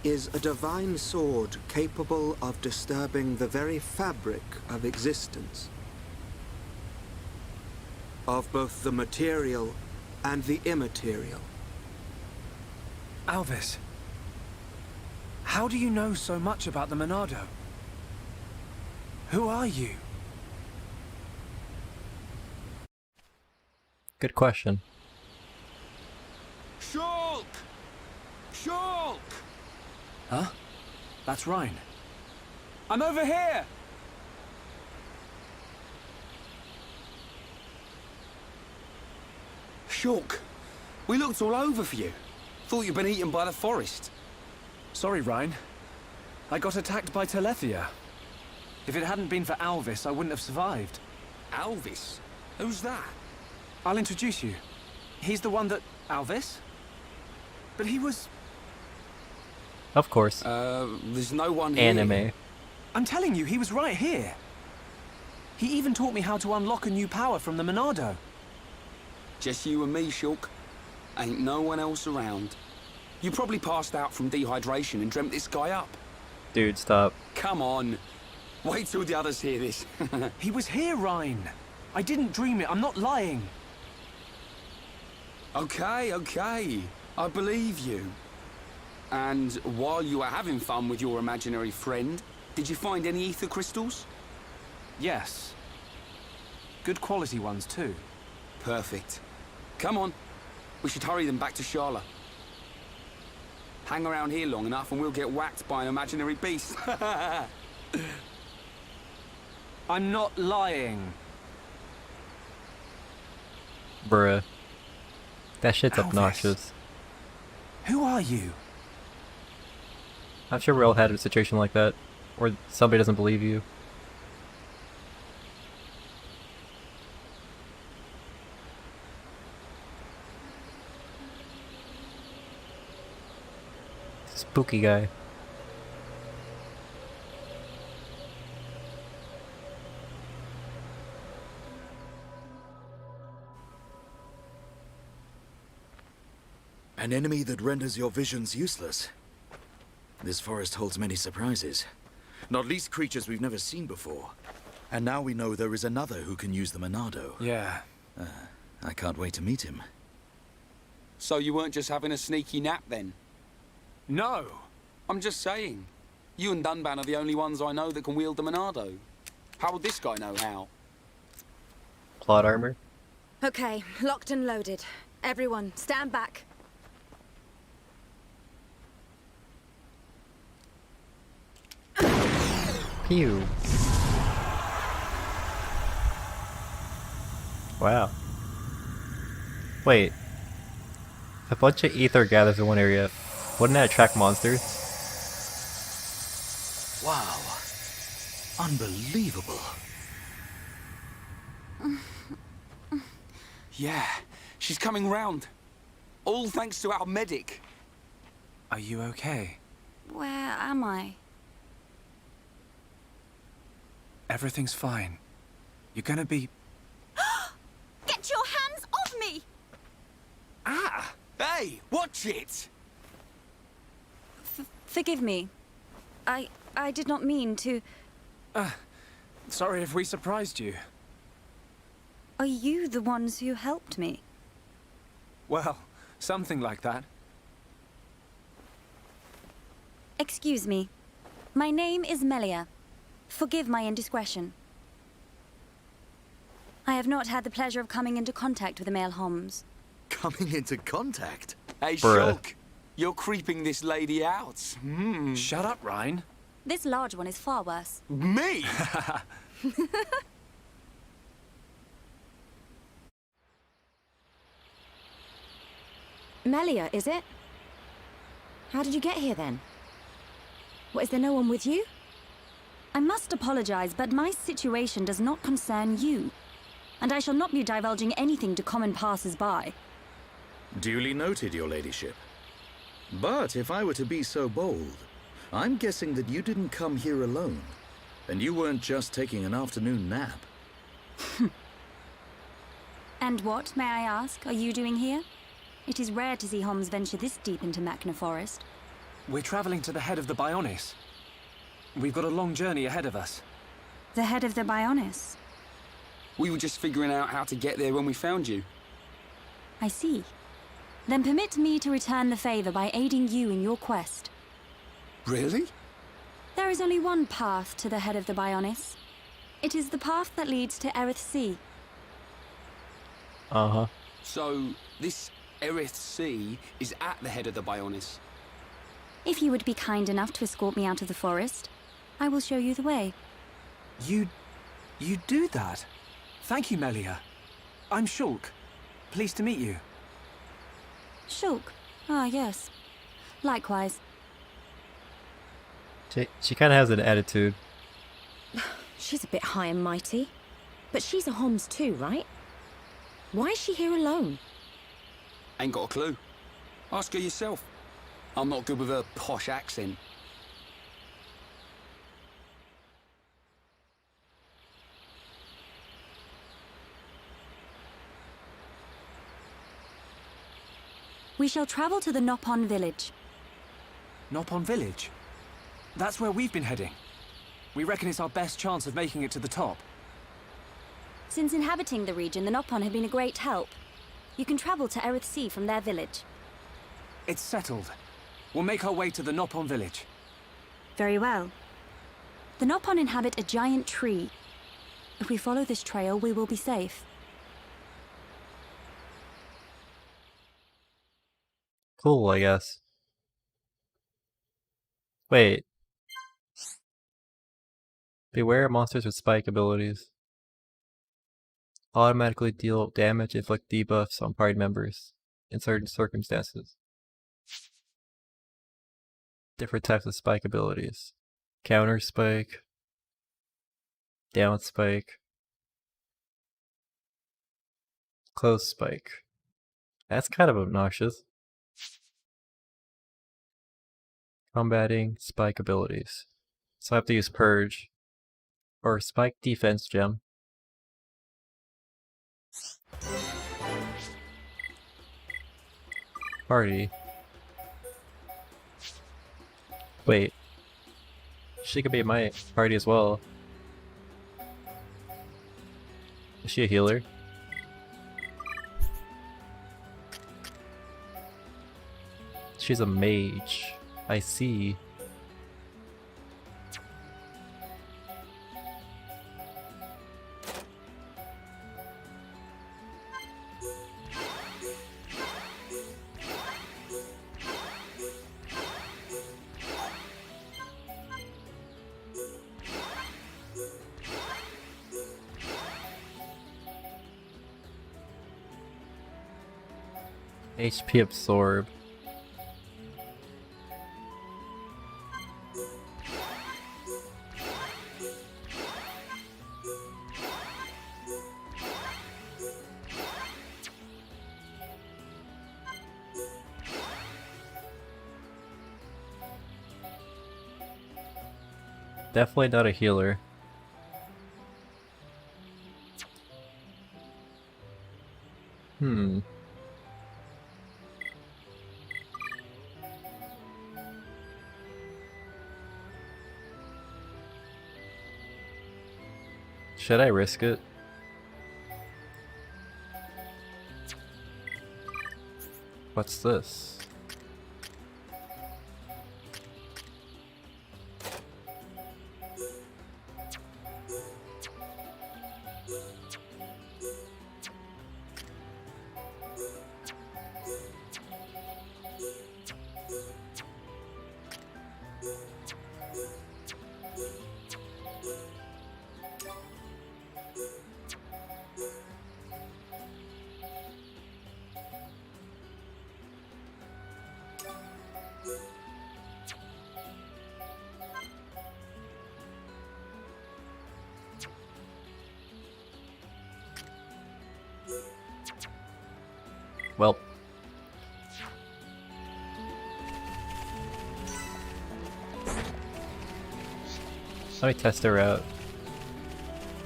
is a divine sword capable of disturbing the very fabric of existence. of both the material and the immaterial. Alvis, how do you know so much about the Monado? Who are you? Good question. Shulk! Shulk! Huh? That's Ryan. I'm over here! Shulk, we looked all over for you. Thought you'd been eaten by the forest. Sorry, Ryan. I got attacked by Telethia. If it hadn't been for Alvis, I wouldn't have survived. Alvis? Who's that? I'll introduce you. He's the one that... Alvis? But he was... Of course. There's no one here. Anime. I'm telling you, he was right here. He even taught me how to unlock a new power from the Monado. Just you and me, Shulk. Ain't no one else around. You probably passed out from dehydration and dreamt this guy up. Dude, stop. Come on. Wait till the others hear this. He was here, Ryan. I didn't dream it. I'm not lying. Okay. I believe you. And while you were having fun with your imaginary friend, did you find any ether crystals? Yes. Good quality ones, too. Perfect. Come on. We should hurry them back to Shala. Hang around here long enough and we'll get whacked by an imaginary beast. I'm not lying. Bruh. That shit's Alvis. obnoxious. Who are you? I'm sure we all had a situation like that, where somebody doesn't believe you. Spooky guy. An enemy that renders your visions useless. This forest holds many surprises. Not least creatures we've never seen before. And now we know there is another who can use the Monado. Yeah. I can't wait to meet him. So you weren't just having a sneaky nap then? No. I'm just saying. You and Dunban are the only ones I know that can wield the Monado. How would this guy know how? Plot armor. Okay, locked and loaded. Everyone, stand back. Pew. Wow. Wait. If a bunch of ether gathers in one area, wouldn't that attract monsters? Wow. Unbelievable. Yeah, she's coming round. All thanks to our medic. Are you okay? Where am I? Everything's fine. You're gonna be... Get your hands off me! Ah! Hey, watch it! Forgive me. I did not mean to... Sorry if we surprised you. Are you the ones who helped me? Well, something like that. Excuse me. My name is Melia. Forgive my indiscretion. I have not had the pleasure of coming into contact with the male Homs. Coming into contact? Hey, Bruh. Shulk, you're creeping this lady out. Shut up, Ryan. This large one is far worse. Me? Melia, is it? How did you get here then? What, is there no one with you? I must apologize, but my situation does not concern you. And I shall not be divulging anything to common passers-by. Duly noted, your ladyship. But if I were to be so bold, I'm guessing that you didn't come here alone. And you weren't just taking an afternoon nap. And what, may I ask, are you doing here? It is rare to see Homs venture this deep into Machna Forest. We're traveling to the head of the Bionis. We've got a long journey ahead of us. The head of the Bionis? We were just figuring out how to get there when we found you. I see. Then permit me to return the favor by aiding you in your quest. Really? There is only one path to the head of the Bionis. It is the path that leads to Erith Sea. Uh-huh. So, this Erith Sea is at the head of the Bionis. If you would be kind enough to escort me out of the forest, I will show you the way. You do that? Thank you, Melia. I'm Shulk. Pleased to meet you. Shulk. Ah, yes. Likewise. She kind of has an attitude. She's a bit high and mighty. But she's a Homs too, right? Why is she here alone? Ain't got a clue. Ask her yourself. I'm not good with her posh accent. We shall travel to the Nopon village. Nopon village? That's where we've been heading. We reckon it's our best chance of making it to the top. Since inhabiting the region, the Nopon have been a great help. You can travel to Erith Sea from their village. It's settled. We'll make our way to the Nopon village. Very well. The Nopon inhabit a giant tree. If we follow this trail, we will be safe. Cool, I guess. Wait. Beware monsters with spike abilities. Automatically deal damage, inflict debuffs on party members in certain circumstances. Different types of spike abilities. Counter spike. Down spike. Close spike. That's kind of obnoxious. Combating spike abilities. So I have to use Purge. Or Spike Defense Gem. Party. Wait. She could be in my party as well. Is she a healer? She's a mage. I see. HP absorb. Definitely not a healer. Should I risk it? What's this? Well. Let me test her out.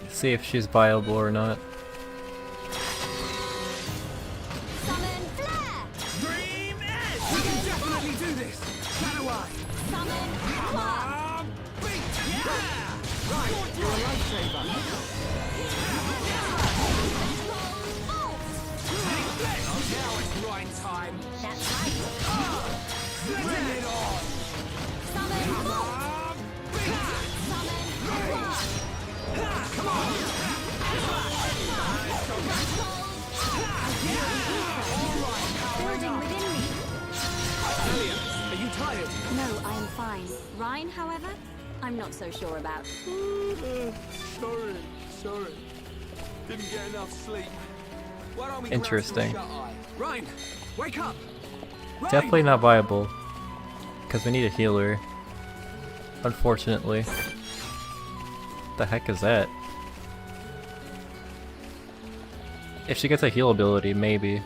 See if she's viable or not. Summon flare! Dream Edge! We can definitely do this! Shadow Eye! Summon Beat! Yeah! Right, you're a lifesaver! fine. Ryan, however, I'm not so sure about. Sorry. Didn't get enough sleep. Why don't we Interesting. grab some shut-eye? Ryan, wake up! Ryan! Definitely not viable. Because we need a healer. Unfortunately. The heck is that? If she gets a heal ability, maybe.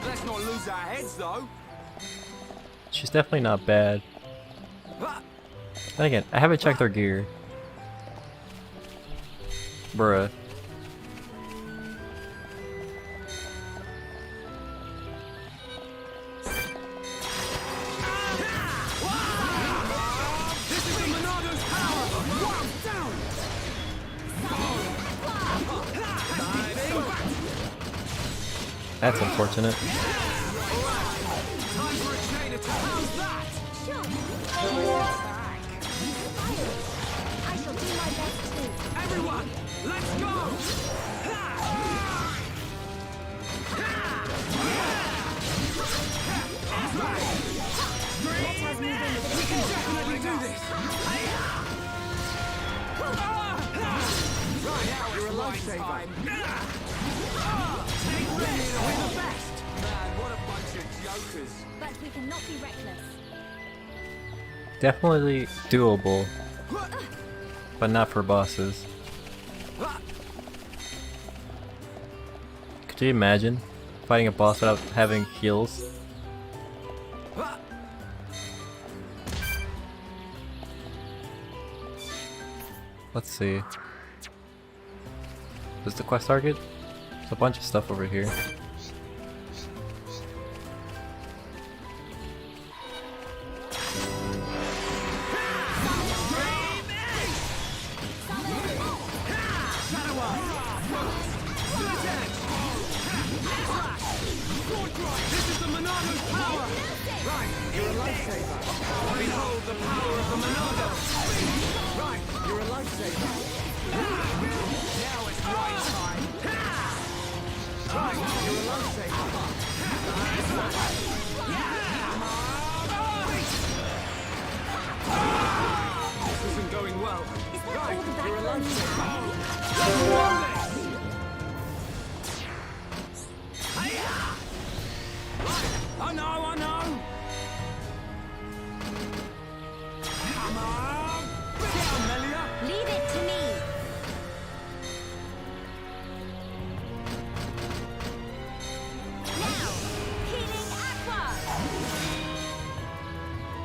Let's not lose our heads, though. She's definitely not bad. Then again, I haven't checked her gear. Bruh. This is the Monado's power. Wow, down. That's unfortunate. Time for a chain attack. How's that? I shall do my best too. Everyone, let's go. We can definitely do this. Right, you're a lifesaver. We're the best. Man, what a bunch of jokers. But we cannot be reckless. Definitely doable. But not for bosses. Could you imagine fighting a boss without having heals? Let's see. Is the quest target? There's a bunch of stuff over here. This is the Monado's power. Right, you're a lifesaver. Behold the power of the Monado. Right, you're a lifesaver. Now it's right time. Right, you're a lifesaver. This isn't going well. Right, you're a lifesaver. I know. Come on. Down, Melia. Leave it to me. Now, healing aqua.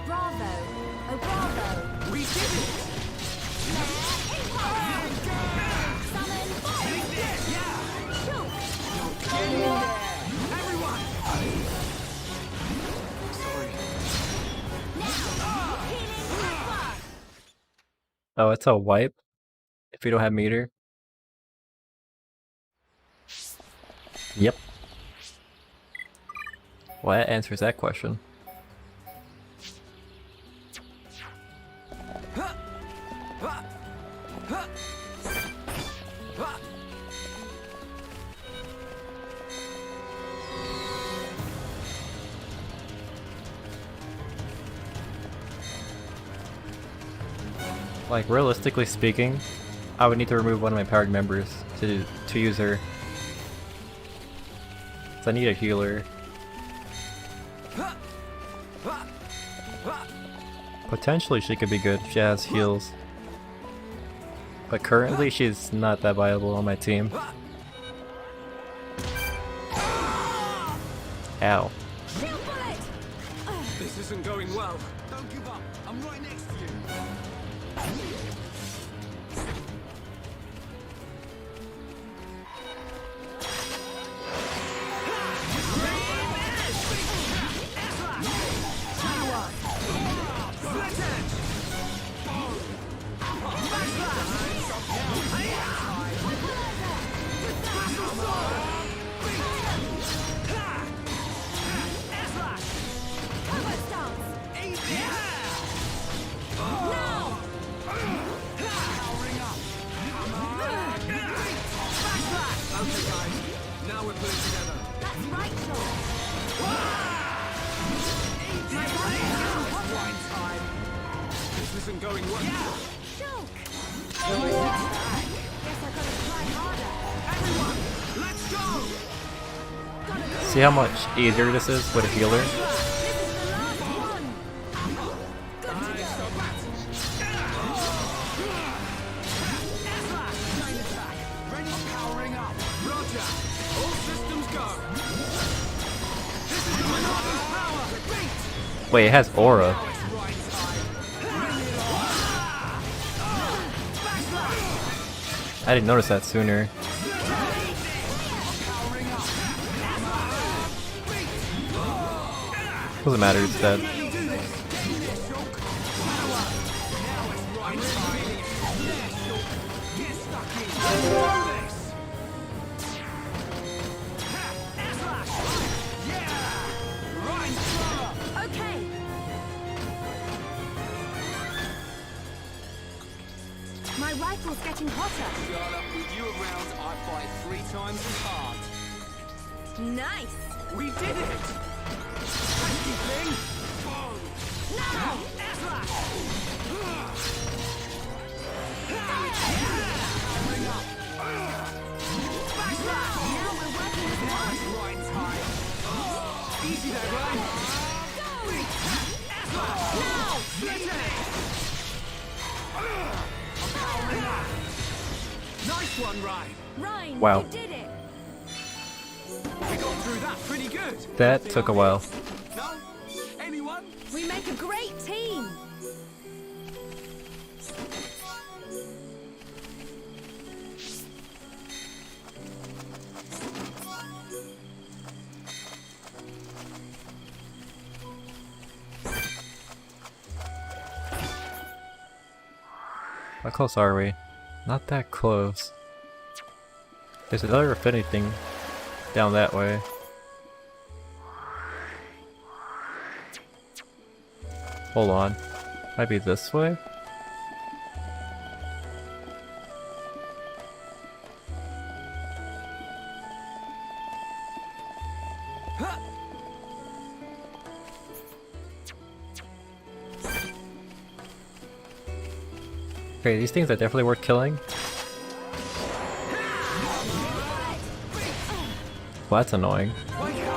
Bravo. Oh, bravo. We did it. Summon force. Shoot. Everyone. Oh, it's a wipe if you don't have meter. Yep. Well, that answers that question. Like, realistically speaking, I would need to remove one of my powered members to use her. So I need a healer. Potentially she could be good if she has heals. But currently she's not that viable on my team. Ow. This isn't going well. Don't give up. I'm right next to you. Split edge! pull it together. That's right, Shulk. Wine time. This isn't going well. Shulk! Guess I gotta try harder. Everyone, let's go! See how much easier this is with a healer? This is the last one! Powering up. Roger. All systems go. This is the Monado's power. Beat. Wait, it has aura. Now it's right time. I didn't notice that sooner. Doesn't matter, it's dead. Okay! My rifle's getting hotter. Charlotte, with you around, I fight 3 times as hard. Nice! We did it! Thank you, King! Now! Now we're working as one! Right time. Easy there, Ryan. Now! Nice one, Ryan. Ryan, Wow. you did it! We got through that pretty good. That took a while. No? Anyone? We make a great team! How close are we? Not that close. There's another affinity thing down that way. Hold on. Might be this way? Okay, these things are definitely worth killing. Well, that's annoying. Bring it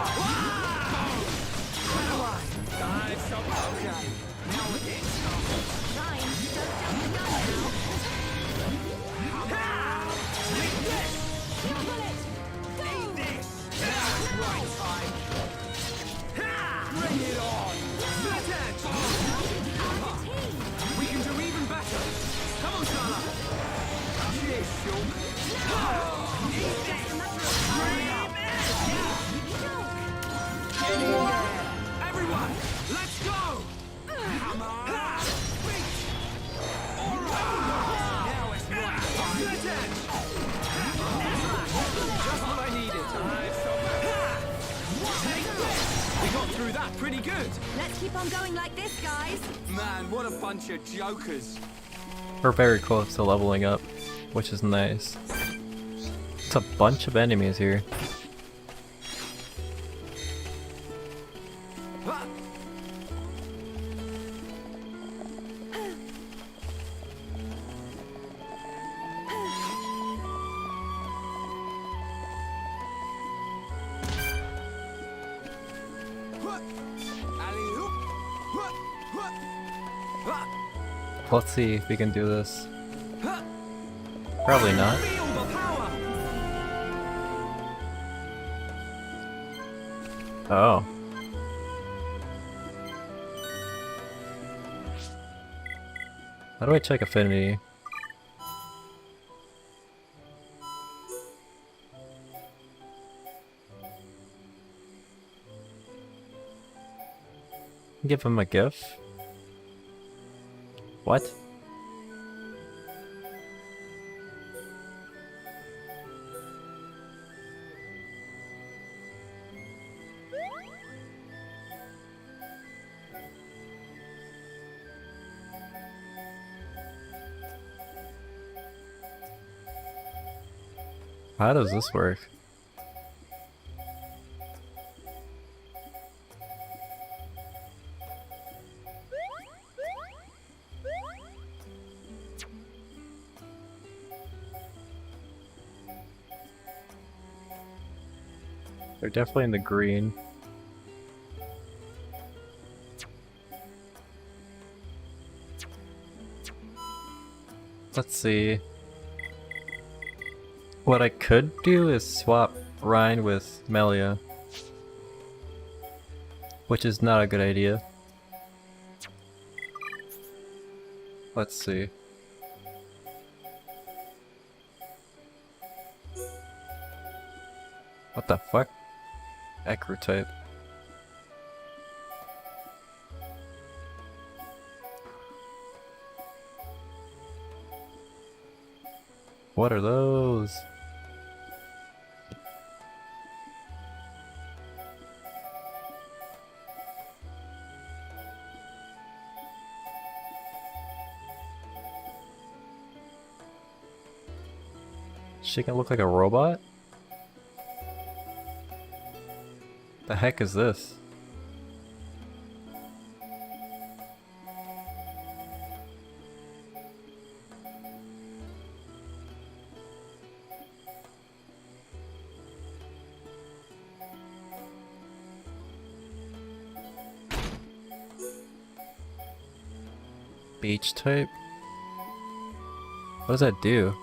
on! Split edge! We can do even better! Come on, Charlotte! Cheers, Shulk! Everyone, let's go! Come on! Alright! Now it's right time! Split edge! Just what I needed! We got through that pretty good! Let's keep on going like this, guys! Man, what a bunch of jokers! We're very close to leveling up, which is nice. It's a bunch of enemies here. Let's see if we can do this. Probably not. Oh. How do I check affinity? Give him a gift? What? How does this work? They're definitely in the green. Let's see. What I could do is swap Rhine with Melia, which is not a good idea. Let's see. What the fuck? Acro type. What are those? She can look like a robot? The heck is this? Beach type? What does that do?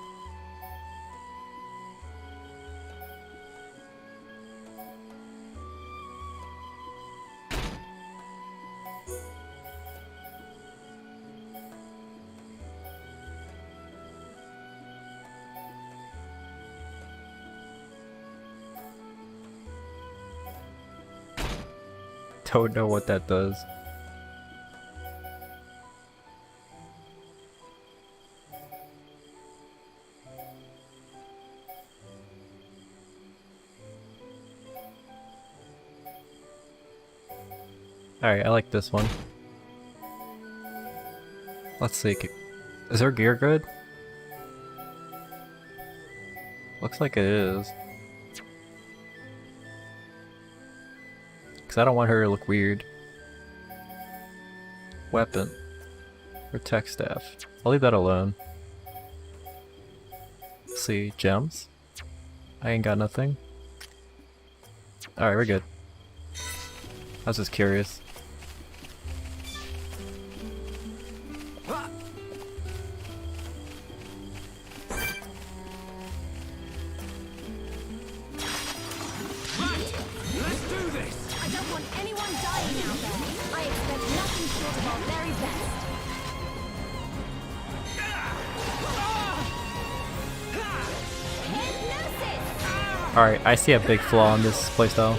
Don't know what that does. Alright, I like this one. Let's see. Is her gear good? Looks like it is. Because I don't want her to look weird. Weapon. Protect staff. I'll leave that alone. Let's see. Gems? I ain't got nothing. Alright, we're good. I was just curious. Alright, I see a big flaw in this playstyle.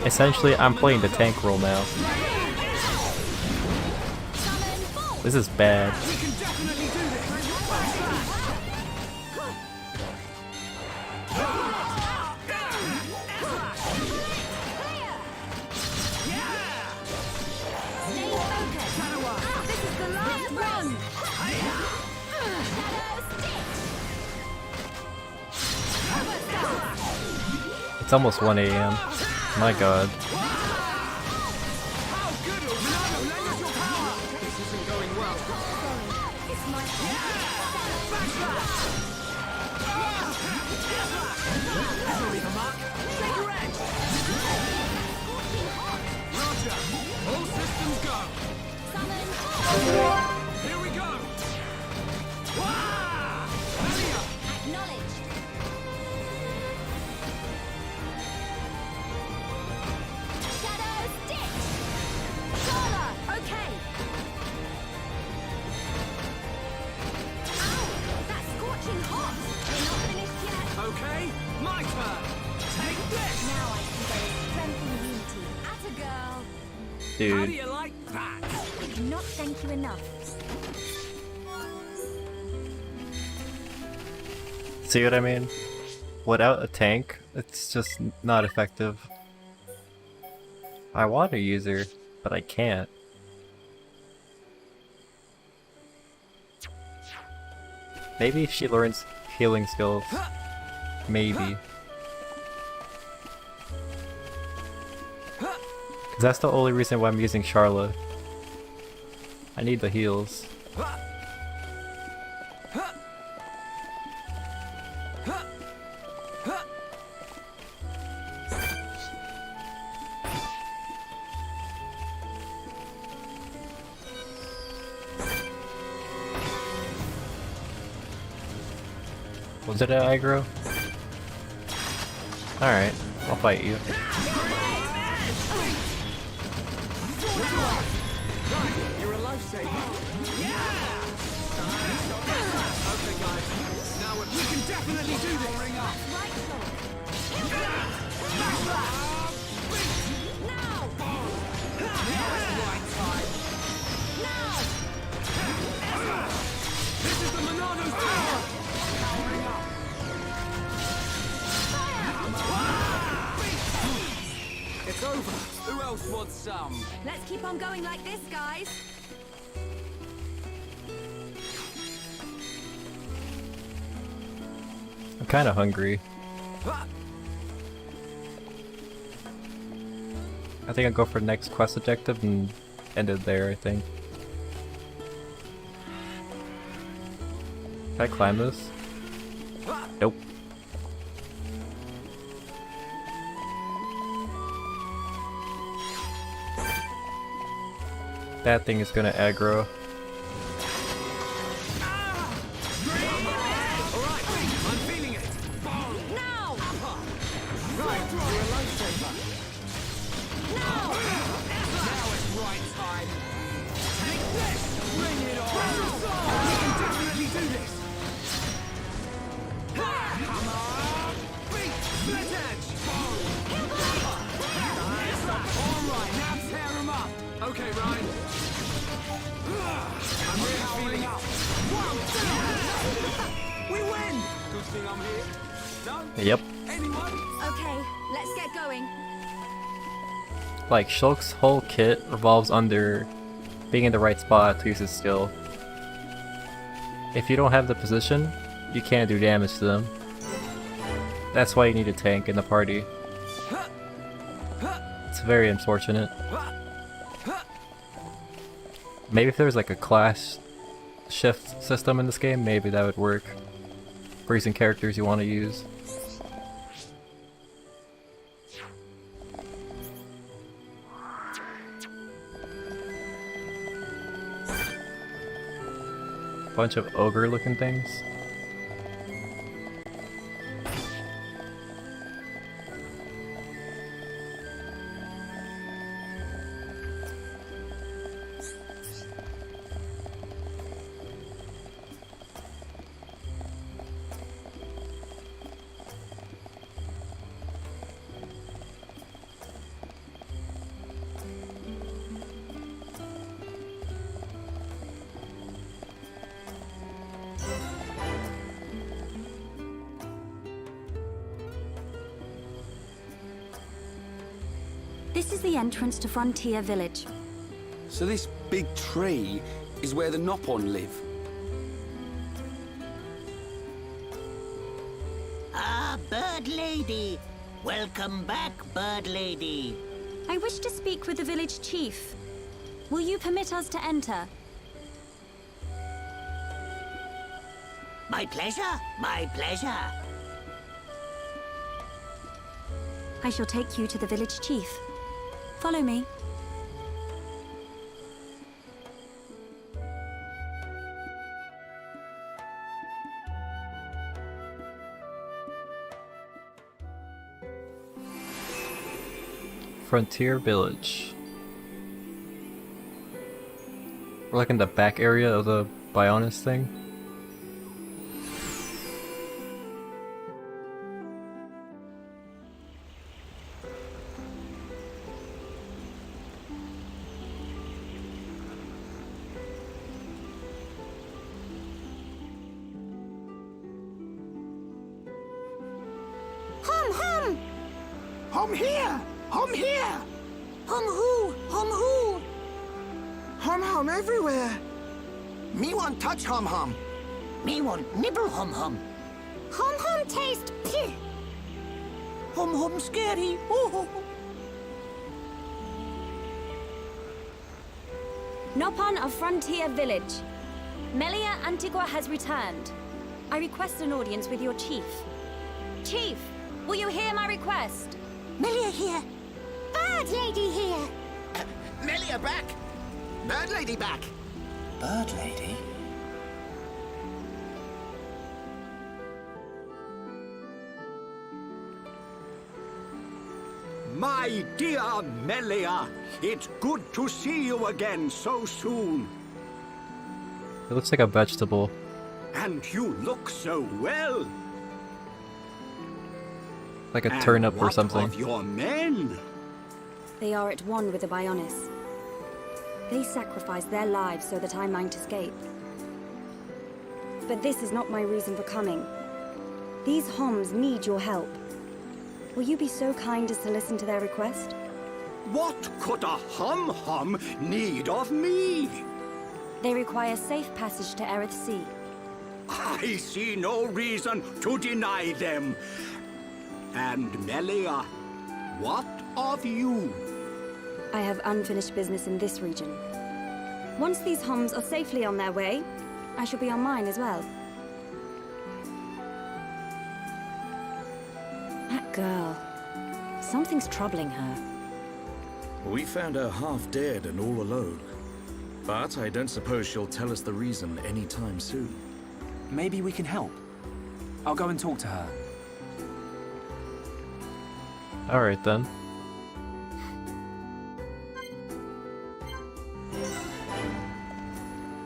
Essentially, I'm playing the tank role now. This is bad. It's almost 1 AM. My god. Okay, my turn. Take this. Now I see there is strength in unity. Atta girl. How do Dude. you like that? I cannot thank you enough. See what I mean? Without a tank, it's just not effective. I want to use her, but I can't. Maybe if she learns healing skills. Maybe. 'Cause that's the only reason why I'm using Charlotte. I need the heals. Was it an aggro? Alright, I'll fight you. You're a lifesaver. Okay, guys. Now we can definitely do this. Ring up. This is the Monado's power. Powering up. It's over. Who else wants some? Let's keep on going like this, guys. I'm kinda hungry. I think I'll go for next quest objective and end it there, I think. Can I climb this? Nope. That thing is gonna aggro. Alright, I'm feeling it. Now! Right, you're a lifesaver. Now! Now it's right time. Take this! Bring it on! We can definitely do this! Come on! Beat! Split edge! Nice! Alright, now tear him up! Okay, Ryan. I'm really feeling it. We win! Good thing I'm here. Done? Yep. Anyone? Okay, let's get going. Like, Shulk's whole kit revolves under being in the right spot to use his skill. If you don't have the position, you can't do damage to them. That's why you need a tank in the party. It's very unfortunate. Maybe if there was like a class shift system in this game, maybe that would work. For using characters you want to use. Bunch of ogre looking things. This is the entrance to Frontier Village. So this big tree is where the Nopon live? Ah, Bird Lady! Welcome back, Bird Lady! I wish to speak with the village chief. Will you permit us to enter? My pleasure, my pleasure. I shall take you to the village chief. Follow me. Frontier Village. We're like in the back area of the Bionis thing. Hum! Hum here! Hum here! Hum who? Hum who? Hum everywhere! Me want touch hum. Me want nibble hum. Hum taste pih. Hum scary. Ooh. Nopon of Frontier Village. Melia Antigua has returned. I request an audience with your chief. Chief, will you hear my request? Melia here. Bird Lady here. Melia back! Bird Lady back! Bird Lady? My dear Melia, it's good to see you again so soon. It looks like a vegetable. And you look so well. Like a turnip or what something. Of your men? They are at one with the Bionis. They sacrificed their lives so that I might escape. But this is not my reason for coming. These Homs need your help. Will you be so kind as to listen to their request? What could a hum need of me? They require safe passage to Erith Sea. I see no reason to deny them. And Melia, what of you? I have unfinished business in this region. Once these Homs are safely on their way, I shall be on mine as well. That girl. Something's troubling her. We found her half dead and all alone. But I don't suppose she'll tell us the reason anytime soon. Maybe we can help. I'll go and talk to her. Alright then.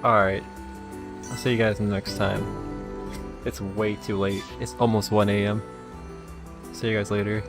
Alright. I'll see you guys next time. It's way too late. It's almost 1 AM. See you guys later.